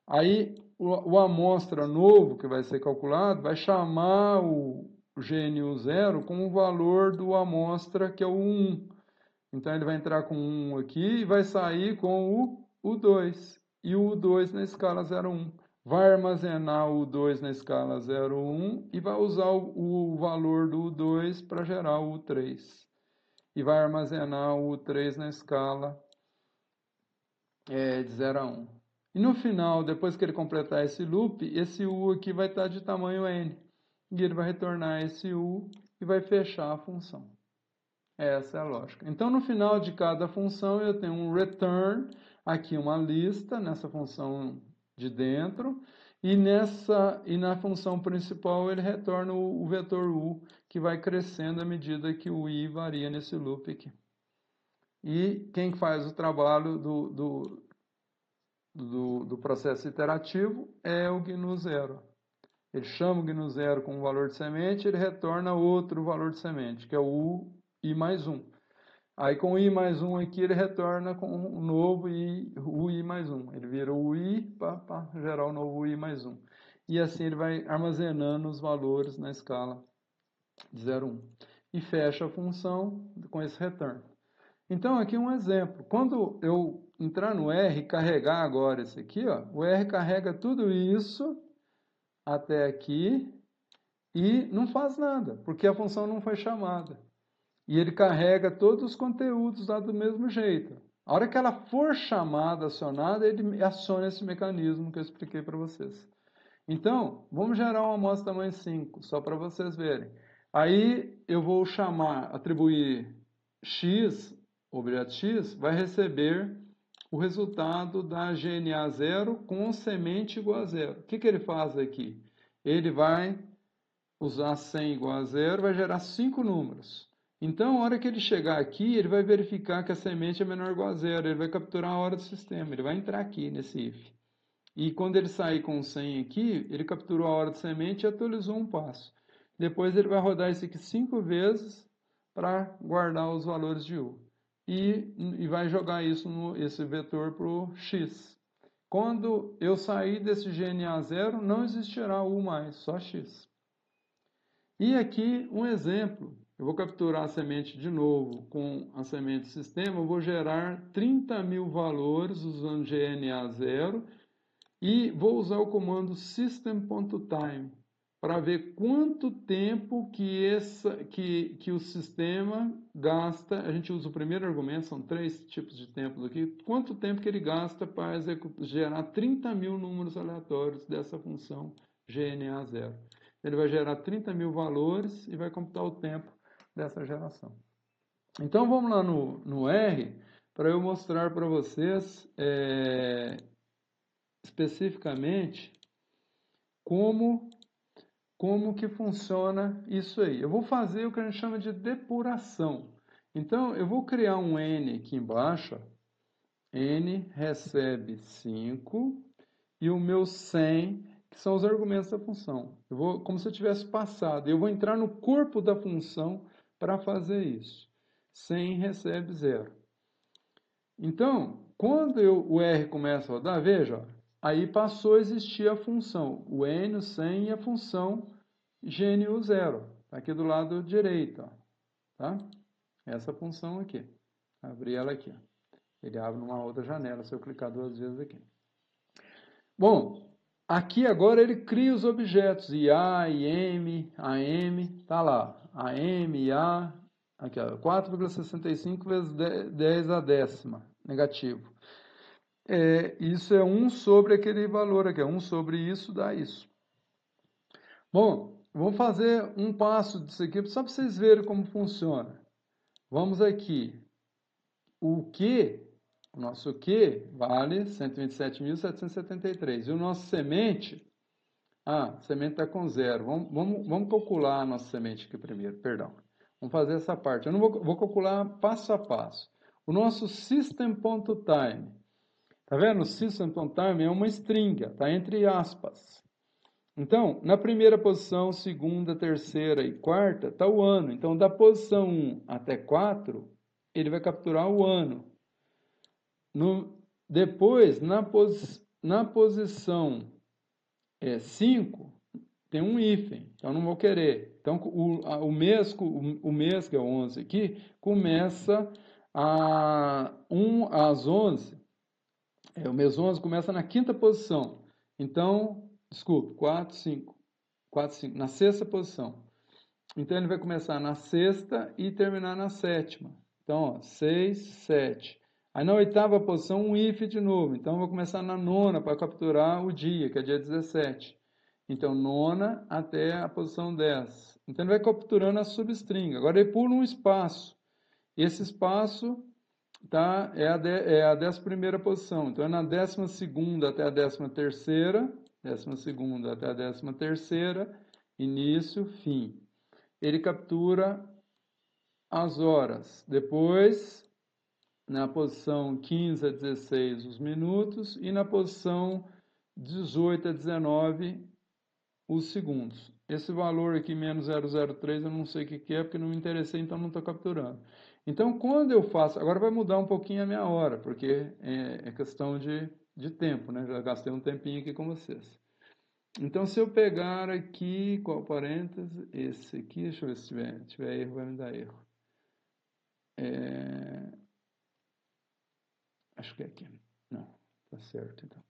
S1: Aí, o amostra novo que vai ser calculado, vai chamar o GNU 0 com o valor do amostra, que é o 1. Então, ele vai entrar com 1 aqui e vai sair com o 2. E o 2 na escala 0,1. Vai armazenar o 2 na escala 0,1 e vai usar o valor do 2 para gerar o 3. E vai armazenar o 3 na escala de 0 a 1. E no final, depois que ele completar esse loop, esse U aqui vai estar de tamanho N. E ele vai retornar esse U e vai fechar a função. Essa é a lógica. Então, no final de cada função, eu tenho um return, aqui uma lista, nessa função de dentro, e na função principal ele retorna o vetor U, que vai crescendo à medida que o I varia nesse loop aqui. E quem faz o trabalho do processo iterativo é o GNU 0. Ele chama o GNU 0 com o valor de semente, ele retorna outro valor de semente, que é o I mais 1. Aí com o I mais 1 aqui, ele retorna com o novo I mais 1. Ele vira o I para gerar o novo I mais 1. E assim ele vai armazenando os valores na escala de 0, 1. E fecha a função com esse return. Então aqui um exemplo. Quando eu entrar no R e carregar agora esse aqui, ó, o R carrega tudo isso até aqui e não faz nada, porque a função não foi chamada. E ele carrega todos os conteúdos lá do mesmo jeito. A hora que ela for chamada, acionada, ele aciona esse mecanismo que eu expliquei para vocês. Então, vamos gerar uma amostra tamanho 5, só para vocês verem. Aí eu vou chamar, atribuir x, objeto x, vai receber o resultado da GNA 0 com semente igual a 0. O que ele faz aqui? Ele vai usar 100 igual a 0, vai gerar 5 números. Então, a hora que ele chegar aqui, ele vai verificar que a semente é menor ou igual a 0. Ele vai capturar a hora do sistema. Ele vai entrar aqui nesse if. E quando ele sair com 100 aqui, ele capturou a hora de semente e atualizou um passo. Depois ele vai rodar isso aqui 5 vezes para guardar os valores de U. E vai jogar esse vetor para o x. Quando eu sair desse GNA 0, não existirá U mais, só x. E aqui um exemplo. Eu vou capturar a semente de novo com a semente sistema. Eu vou gerar 30.000 valores usando GNA 0 e vou usar o comando system.time para ver quanto tempo que o sistema gasta. A gente usa o primeiro argumento, são 3 tipos de tempos aqui. Quanto tempo que ele gasta para gerar 30.000 números aleatórios dessa função GNA 0. Ele vai gerar 30.000 valores e vai computar o tempo dessa geração. Então vamos lá no R para eu mostrar para vocês especificamente como que funciona isso aí. Eu vou fazer o que a gente chama de depuração. Então eu vou criar um N aqui embaixo. N recebe 5 e o meu 100, que são os argumentos da função. Eu vou, como se eu tivesse passado. Eu vou entrar no corpo da função para fazer isso. 100 recebe 0. Então, quando o R começa a rodar, veja, ó, aí passou a existir a função, o N, o 100 e a função GNU0. Está aqui do lado direito, ó, tá? Essa função aqui. Abri ela aqui. Ele abre numa outra janela, se eu clicar 2 vezes aqui. Bom, aqui agora ele cria os objetos IA, IM, AM, tá lá. AM, IA, aqui ó, 4,65 vezes 10 a décima, negativo. Isso é 1 sobre aquele valor aqui, 1 sobre isso dá isso. Bom, vamos fazer um passo disso aqui, só para vocês verem como funciona. Vamos aqui. O Q, o nosso Q vale 127.773. E o nosso semente, semente está com 0. Vamos calcular a nossa semente aqui primeiro, perdão. Vamos fazer essa parte. Eu não vou calcular passo a passo. O nosso system.time, tá vendo? O system.time é uma string, tá entre aspas. Então, na primeira posição, segunda, terceira e quarta, está o ano. Então, da posição 1 até 4, ele vai capturar o ano. Depois, na posição 5, tem um hífen, então não vou querer. Então, o mês, que é o 11 aqui, começa às 11. O mês 11 começa na quinta posição. Então, desculpe, 4, 5, na sexta posição. Então, ele vai começar na sexta e terminar na sétima. Então, ó, 6, 7. Aí, na oitava posição, um if de novo. Então, eu vou começar na nona para capturar o dia, que é dia 17. Então, nona até a posição 10. Então, ele vai capturando a substring. Agora, ele pula um espaço. Esse espaço é a 11ª posição. Então, é na 12ª até a 13ª. 12ª até a 13ª. Início, fim. Ele captura as horas. Depois, na posição 15 a 16, os minutos. E na posição 18 a 19, os segundos. Esse valor aqui, menos 003, eu não sei o que é, porque não me interessei, então não estou capturando. Então, quando eu faço... Agora vai mudar um pouquinho a minha hora, porque é questão de tempo, né? Já gastei um tempinho aqui com vocês. Então, se eu pegar aqui, qual parênteses? Esse aqui, deixa eu ver se tiver erro, vai me dar erro. Acho que é aqui. Não, tá certo, então.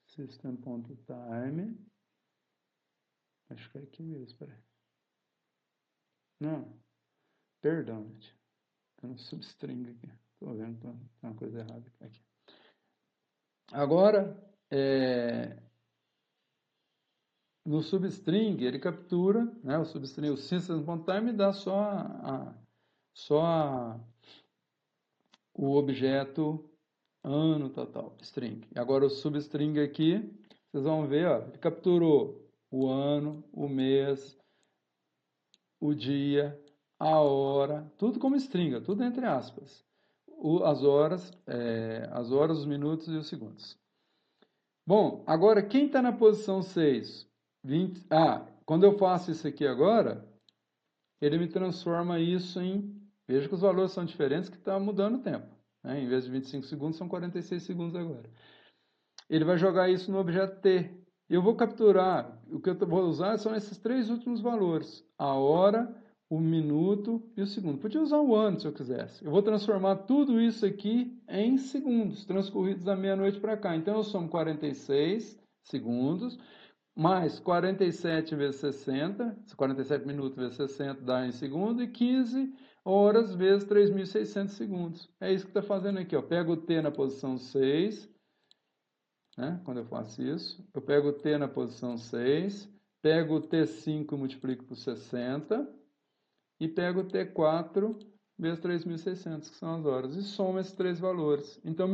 S1: System.time. Acho que é aqui mesmo, peraí. Não, perdão, gente. Tá no substring aqui. Tô vendo, tem uma coisa errada aqui. Agora, no substring, ele captura, né, o substring, o system.time dá só o objeto ano, tal, string. E agora o substring aqui, vocês vão ver, ó, ele capturou o ano, o mês, o dia, a hora, tudo como string, tudo entre aspas. As horas, os minutos e os segundos. Bom, agora quem está na posição 6? Quando eu faço isso aqui agora, ele me transforma isso em... Veja que os valores são diferentes, que está mudando o tempo. Né? Em vez de 25 segundos, são 46 segundos agora. Ele vai jogar isso no objeto T. Eu vou capturar, o que eu vou usar são esses 3 últimos valores. A hora, o minuto e o segundo. Podia usar o ano, se eu quisesse. Eu vou transformar tudo isso aqui em segundos, transcorridos da meia-noite para cá. Então, eu somo 46 segundos, mais 47 vezes 60, 47 minutos vezes 60 dá em segundo, e 15 horas vezes 3.600 segundos. É isso que está fazendo aqui. Ó. Pego o T na posição 6, né? Quando eu faço isso, eu pego o T na posição 6, pego o T5 e multiplico por 60, e pego o T4 vezes 3.600, que são as horas, e somo esses 3 valores. Então,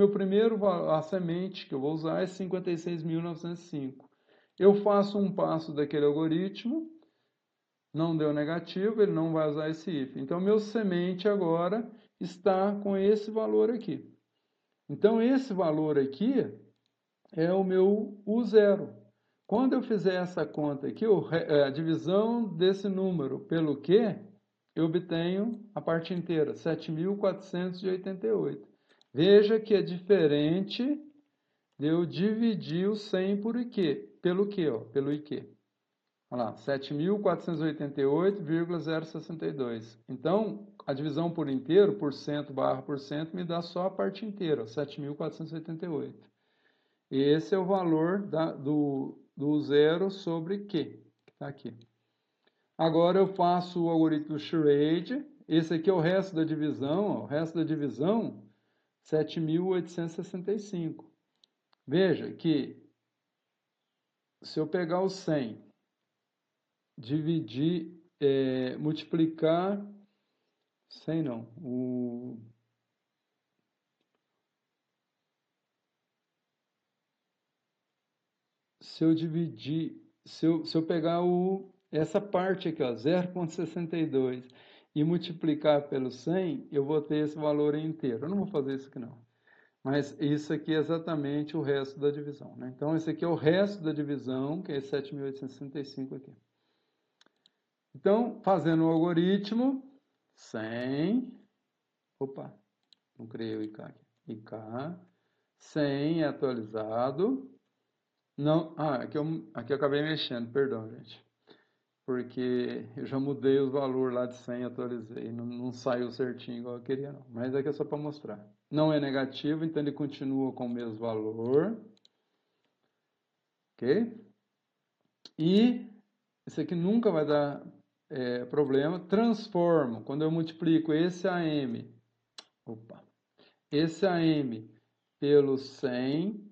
S1: a semente que eu vou usar é 56.905. Eu faço um passo daquele algoritmo, não deu negativo, ele não vai usar esse if. Então, meu semente agora está com esse valor aqui. Então, esse valor aqui é o meu U0. Quando eu fizer essa conta aqui, a divisão desse número pelo Q eu obtenho a parte inteira, 7.488. Veja que é diferente de eu dividir o 100 por IQ. Pelo quê? Pelo IQ. Olha lá, 7.488,062. Então, a divisão por inteiro, por cento barra por cento, me dá só a parte inteira, 7.488. Esse é o valor do zero sobre Q, que está aqui. Agora eu faço o algoritmo Charade. Esse aqui é o resto da divisão. Ó, o resto da divisão, 7.865. Veja que se eu pegar o 100, dividir, multiplicar, 100 não, se eu dividir, se eu pegar essa parte aqui, 0,62, e multiplicar pelo 100, eu vou ter esse valor inteiro. Eu não vou fazer isso aqui não. Mas isso aqui é exatamente o resto da divisão, né? Então, esse aqui é o resto da divisão, que é 7.865 aqui. Então, fazendo o algoritmo, 100, opa, não criei o IK aqui, IK, 100 é atualizado, não, aqui eu acabei mexendo, perdão, gente, porque eu já mudei os valores lá de 100 e atualizei, não saiu certinho igual eu queria não, mas aqui é só para mostrar. Não é negativo, então ele continua com o mesmo valor, ok? E isso aqui nunca vai dar problema. Transformo, quando eu multiplico esse AM, esse AM pelo 100,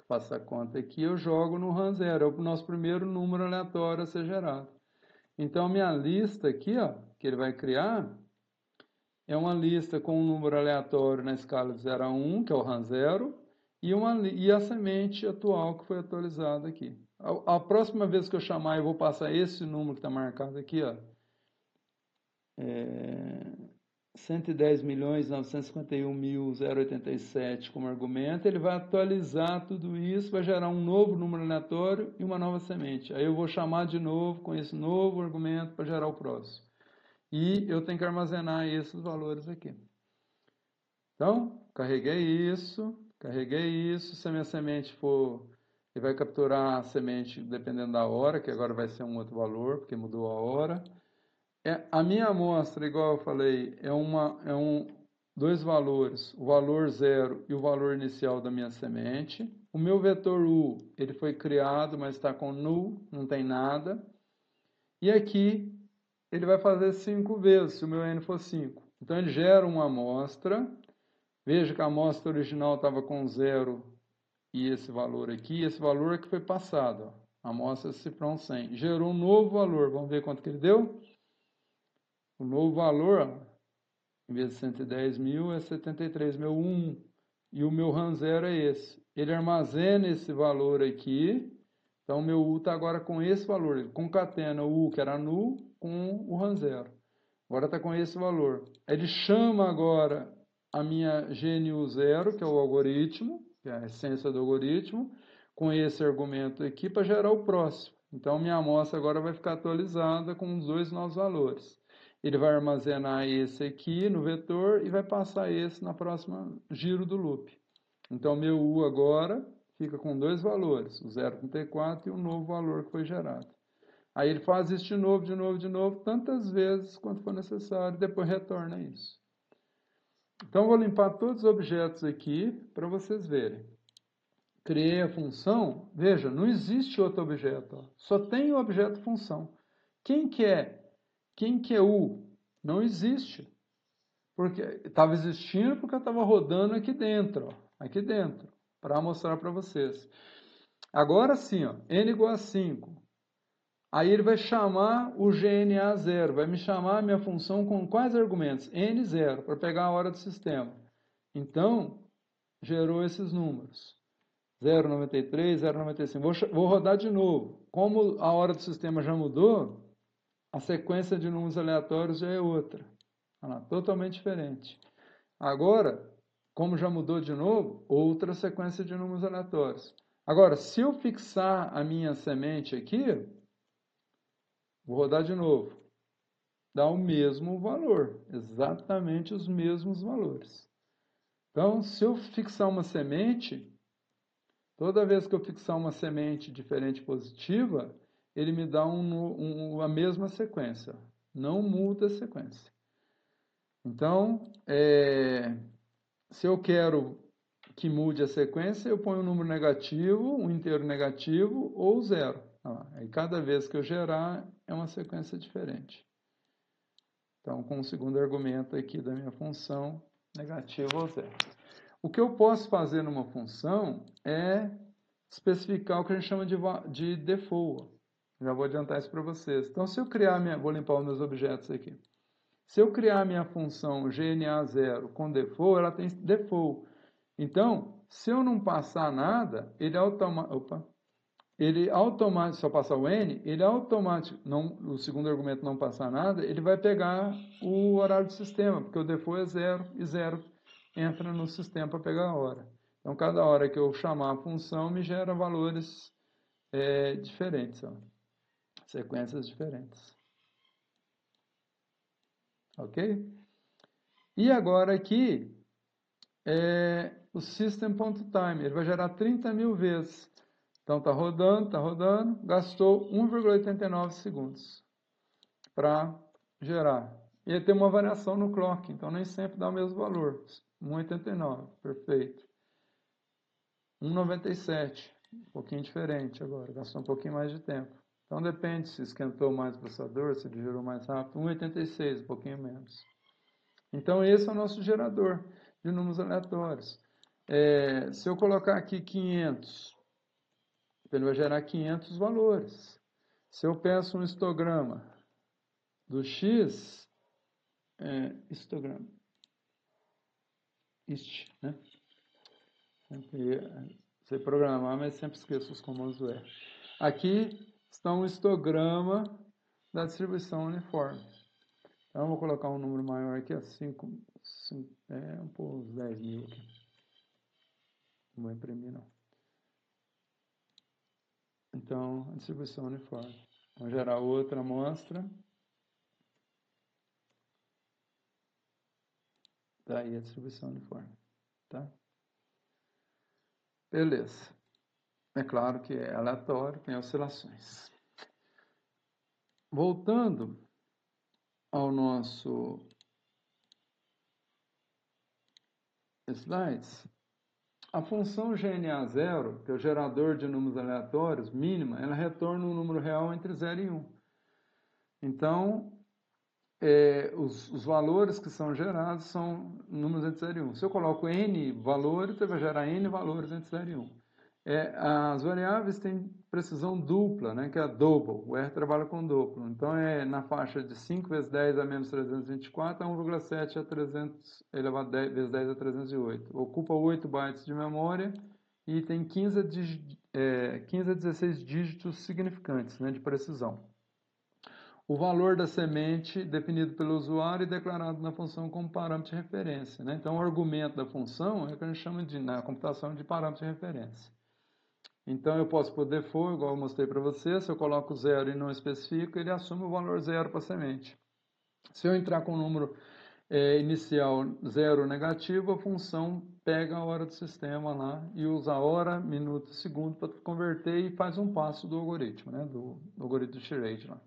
S1: faço a conta aqui, eu jogo no RAM zero, é o nosso primeiro número aleatório a ser gerado. Então, minha lista aqui, ó, que ele vai criar, é uma lista com um número aleatório na escala de 0 a 1, que é o RAM zero, e a semente atual que foi atualizada aqui. A próxima vez que eu chamar, eu vou passar esse número que está marcado aqui, ó, 110.951.087 como argumento, ele vai atualizar tudo isso, vai gerar um novo número aleatório e uma nova semente. Aí eu vou chamar de novo com esse novo argumento para gerar o próximo. E eu tenho que armazenar esses valores aqui. Então, carreguei isso, se a minha semente for, ele vai capturar a semente dependendo da hora, que agora vai ser um outro valor, porque mudou a hora. A minha amostra, igual eu falei, dois valores, o valor zero e o valor inicial da minha semente. O meu vetor U, ele foi criado, mas está com null, não tem nada. E aqui, ele vai fazer 5 vezes, se o meu N for 5. Então, ele gera uma amostra. Veja que a amostra original estava com zero e esse valor aqui. Esse valor é que foi passado. Ó. A amostra cifrão 100. Gerou um novo valor. Vamos ver quanto que ele deu? O novo valor, ó, em vez de 110.000, é 73.001. E o meu RAM zero é esse. Ele armazena esse valor aqui. Então, o meu U está agora com esse valor. Ele concatena o U, que era null, com o RAM zero. Agora está com esse valor. Ele chama agora a minha GNU zero, que é o algoritmo, que é a essência do algoritmo, com esse argumento aqui para gerar o próximo. Então, minha amostra agora vai ficar atualizada com os dois novos valores. Ele vai armazenar esse aqui no vetor e vai passar esse na próxima giro do loop. Então, meu U agora fica com dois valores, o 0,34 e o novo valor que foi gerado. Aí ele faz isso de novo, tantas vezes quanto for necessário, e depois retorna isso. Então, vou limpar todos os objetos aqui para vocês verem. Criei a função, veja, não existe outro objeto, ó. Só tem o objeto função. Quem que é U? Não existe. Porque estava existindo porque eu estava rodando aqui dentro, para mostrar para vocês. Agora sim, ó, n igual a 5. Aí ele vai chamar o GNA 0, vai me chamar a minha função com quais argumentos? N0, para pegar a hora do sistema. Então, gerou esses números. 0,93, 0,95. Vou rodar de novo. Como a hora do sistema já mudou, a sequência de números aleatórios já é outra. Olha lá, totalmente diferente. Agora, como já mudou de novo, outra sequência de números aleatórios. Agora, se eu fixar a minha semente aqui, vou rodar de novo. dá o mesmo valor, exatamente os mesmos valores. Então, se eu fixar uma semente, toda vez que eu fixar uma semente diferente positiva, ele me dá a mesma sequência, não muda a sequência. Então, se eu quero que mude a sequência, eu ponho um número negativo, um inteiro negativo ou zero. Aí cada vez que eu gerar, é uma sequência diferente. Então, com o segundo argumento aqui da minha função, negativo ou zero. O que eu posso fazer numa função é especificar o que a gente chama de default. Já vou adiantar isso para vocês. Então, se eu criar vou limpar os meus objetos aqui. Se eu criar minha função GNA0 com default, ela tem default. Então, se eu não passar nada, ele automaticamente, se eu passar o N, ele automaticamente, o segundo argumento não passar nada, ele vai pegar o horário do sistema, porque o default é 0 e 0 entra no sistema para pegar a hora. Então, cada hora que eu chamar a função, me gera valores diferentes, ó, sequências diferentes. Ok? E agora aqui, o system.time, ele vai gerar 30.000 vezes. Então, está rodando, gastou 1,89 segundos para gerar. E ele tem uma variação no clock, então nem sempre dá o mesmo valor. 1,89, perfeito. 1,97, um pouquinho diferente agora, gastou um pouquinho mais de tempo. Então, depende se esquentou mais o processador, se ele gerou mais rápido. 1,86, um pouquinho menos. Então, esse é o nosso gerador de números aleatórios. Se eu colocar aqui 500, ele vai gerar 500 valores. Se eu peço um histograma do X, histograma, né? Sempre sei programar, mas sempre esqueço os comandos do R. Aqui está um histograma da distribuição uniforme. Então, eu vou colocar um número maior aqui, 10.000 aqui. Não vou imprimir, não. Então, a distribuição uniforme. Vamos gerar outra amostra. Daí a distribuição uniforme. Tá? Beleza. É claro que é aleatório, tem oscilações. Voltando ao nosso slides, a função GNA0, que é o gerador de números aleatórios, mínima, ela retorna um número real entre 0 e 1. Então, os valores que são gerados são números entre 0 e 1. Se eu coloco n valores, ele vai gerar n valores entre 0 e 1. As variáveis têm precisão dupla, né, que é a double. O R trabalha com duplo. Então, na faixa de 5 vezes 10 a menos 324 a 1,7 a 300 elevado a 10 vezes 10 a 308. Ocupa 8 bytes de memória e tem 15 a 16 dígitos significantes, né, de precisão. O valor da semente definido pelo usuário e declarado na função como parâmetro de referência, né? Então, o argumento da função é o que a gente chama na computação de parâmetro de referência. Então, eu posso por default, igual eu mostrei para você, se eu coloco 0 e não especifico, ele assume o valor 0 para a semente. Se eu entrar com o número inicial 0 negativo, a função pega a hora do sistema lá e usa a hora, minuto, segundo para converter e faz um passo do algoritmo, né? Do algoritmo de Charade lá.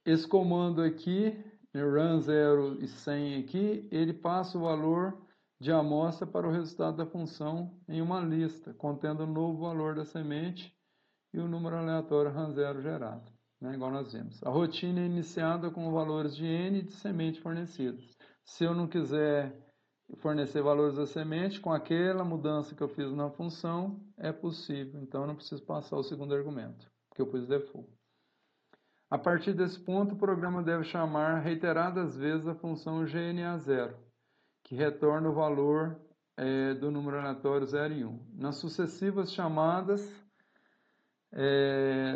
S1: Esse comando aqui, run 0 e 100 aqui, ele passa o valor de amostra para o resultado da função em uma lista, contendo o novo valor da semente e o número aleatório run 0 gerado, né, igual nós vimos. A rotina é iniciada com valores de n de semente fornecidas. Se eu não quiser fornecer valores da semente, com aquela mudança que eu fiz na função, é possível. Então, eu não preciso passar o segundo argumento, porque eu pus default. A partir desse ponto, o programa deve chamar reiteradas vezes a função GNA0, que retorna o valor do número aleatório 0 e 1. Nas sucessivas chamadas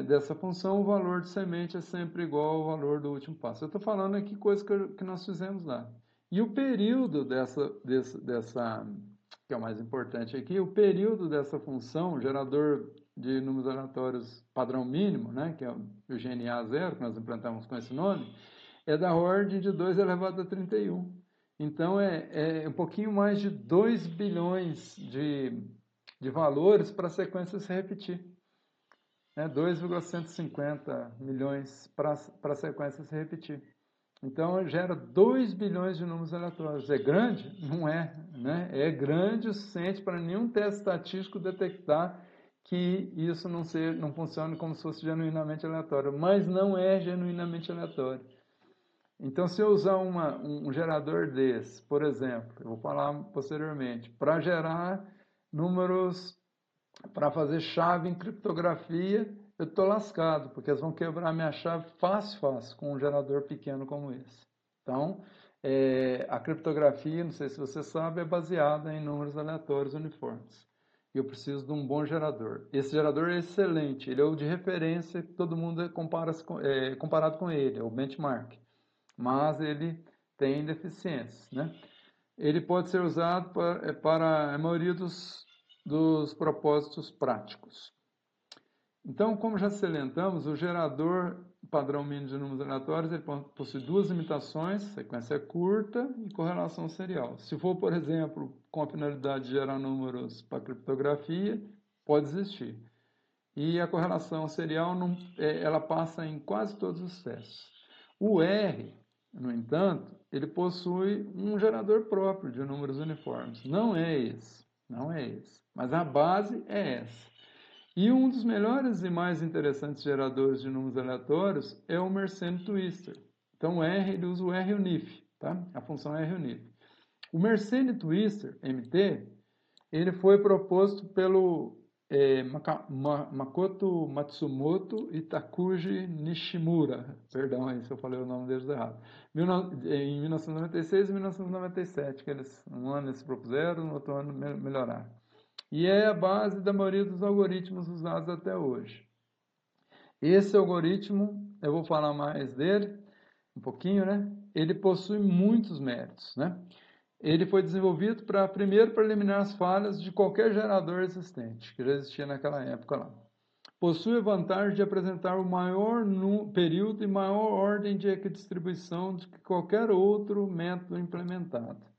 S1: dessa função, o valor de semente é sempre igual ao valor do último passo. Eu estou falando aqui coisas que nós fizemos lá. E o período que é o mais importante aqui, o período dessa função, gerador de números aleatórios padrão mínimo, né, que é o GNA 0, que nós implantamos com esse nome, é da ordem de 2 elevado a 31. Então, é um pouquinho mais de 2 bilhões de valores para a sequência se repetir. 2,150 milhões para a sequência se repetir. Então, gera 2 bilhões de números aleatórios. É grande? Não é. Né? É grande o suficiente para nenhum teste estatístico detectar que isso não funcione como se fosse genuinamente aleatório. Mas não é genuinamente aleatório. Então, se eu usar um gerador desse, por exemplo, eu vou falar posteriormente, para gerar números, para fazer chave em criptografia, eu estou lascado, porque eles vão quebrar minha chave fácil, com um gerador pequeno como esse. Então, a criptografia, não sei se você sabe, é baseada em números aleatórios uniformes. E eu preciso de um bom gerador. Esse gerador é excelente, ele é o de referência, que todo mundo é comparado com ele, é o benchmark. Mas ele tem deficiências, né? Ele pode ser usado para a maioria dos propósitos práticos. Então, como já salientamos, o gerador padrão mínimo de números aleatórios ele possui duas limitações, sequência curta e correlação serial. Se for, por exemplo, com a finalidade de gerar números para criptografia, pode existir. E a correlação serial ela passa em quase todos os testes. O R, no entanto, ele possui um gerador próprio de números uniformes. Não é esse, mas a base é essa. E um dos melhores e mais interessantes geradores de números aleatórios é o Mersenne Twister. Então o R, ele usa o RUnif, tá? A função RUnif. O Mersenne Twister, MT, ele foi proposto pelo Makoto Matsumoto e Takuji Nishimura. Perdão aí se eu falei o nome deles errado. Em 1996 e 1997, que eles um ano eles propuseram, no outro ano melhoraram. E é a base da maioria dos algoritmos usados até hoje. Esse algoritmo, eu vou falar mais dele, um pouquinho, né? Ele possui muitos méritos, né? Ele foi desenvolvido primeiro para eliminar as falhas de qualquer gerador existente, que já existia naquela época lá. Possui a vantagem de apresentar o maior período e maior ordem de equidistribuição do que qualquer outro método implementado.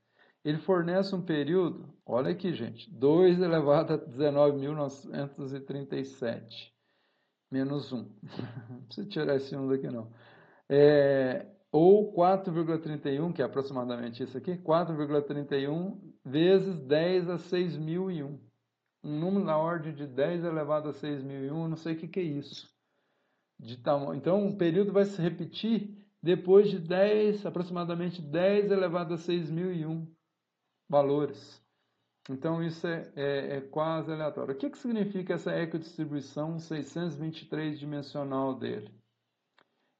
S1: Ele fornece um período, olha aqui, gente, 2 elevado a 19.937, menos 1. Não precisa tirar esse 1 daqui, não. Ou 4,31, que é aproximadamente isso aqui, 4,31 vezes 10 a 6.001. Um número na ordem de 10 elevado a 6.001, não sei o que é isso. Então, o período vai se repetir depois de aproximadamente 10 elevado a 6.001 valores. Então, isso é quase aleatório. O que significa essa equidistribuição 623 dimensional dele?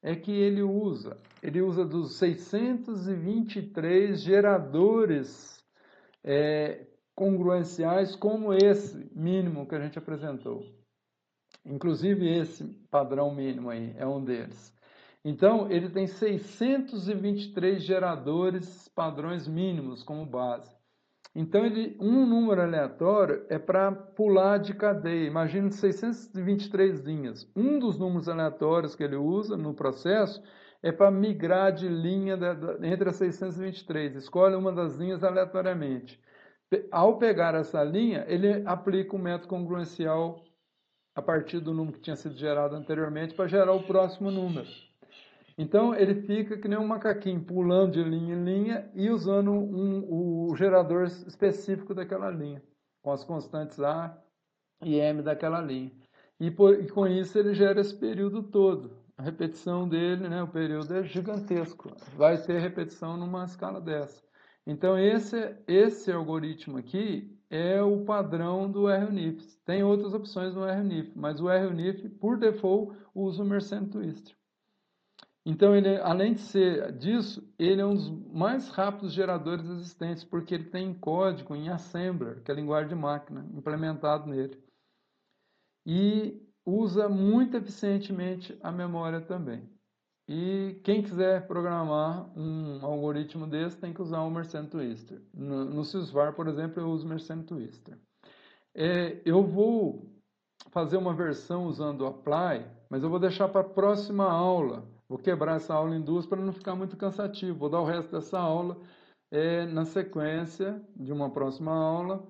S1: É que ele usa dos 623 geradores congruenciais como esse mínimo que a gente apresentou. Inclusive esse padrão mínimo aí é um deles. Então, ele tem 623 geradores padrões mínimos como base. Então, um número aleatório é para pular de cadeia. Imagina 623 linhas. Um dos números aleatórios que ele usa no processo é para migrar de linha entre as 623. Escolhe uma das linhas aleatoriamente. Ao pegar essa linha, ele aplica o método congruencial a partir do número que tinha sido gerado anteriormente para gerar o próximo número. Então, ele fica que nem um macaquinho, pulando de linha em linha e usando o gerador específico daquela linha, com as constantes A e M daquela linha. E com isso ele gera esse período todo. A repetição dele, né, o período é gigantesco. Vai ter repetição numa escala dessa. Então, esse algoritmo aqui é o padrão do RUnif. Tem outras opções no RUnif, mas o RUnif, por default, usa o Mersenne Twister. Então, além de ser disso, ele é um dos mais rápidos geradores existentes, porque ele tem código em Assembler, que é a linguagem de máquina, implementado nele. E usa muito eficientemente a memória também. E quem quiser programar um algoritmo desse tem que usar o Mersenne Twister. No Sysvar, por exemplo, eu uso o Mersenne Twister. Eu vou fazer uma versão usando o apply, mas eu vou deixar para a próxima aula. Vou quebrar essa aula em duas para não ficar muito cansativo. Vou dar o resto dessa aula na sequência de uma próxima aula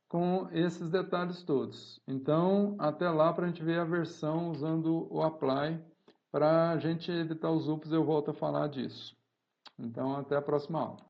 S1: com esses detalhes todos. Então, até lá para a gente ver a versão usando o apply. Para a gente evitar os loops, eu volto a falar disso. Então, até a próxima aula.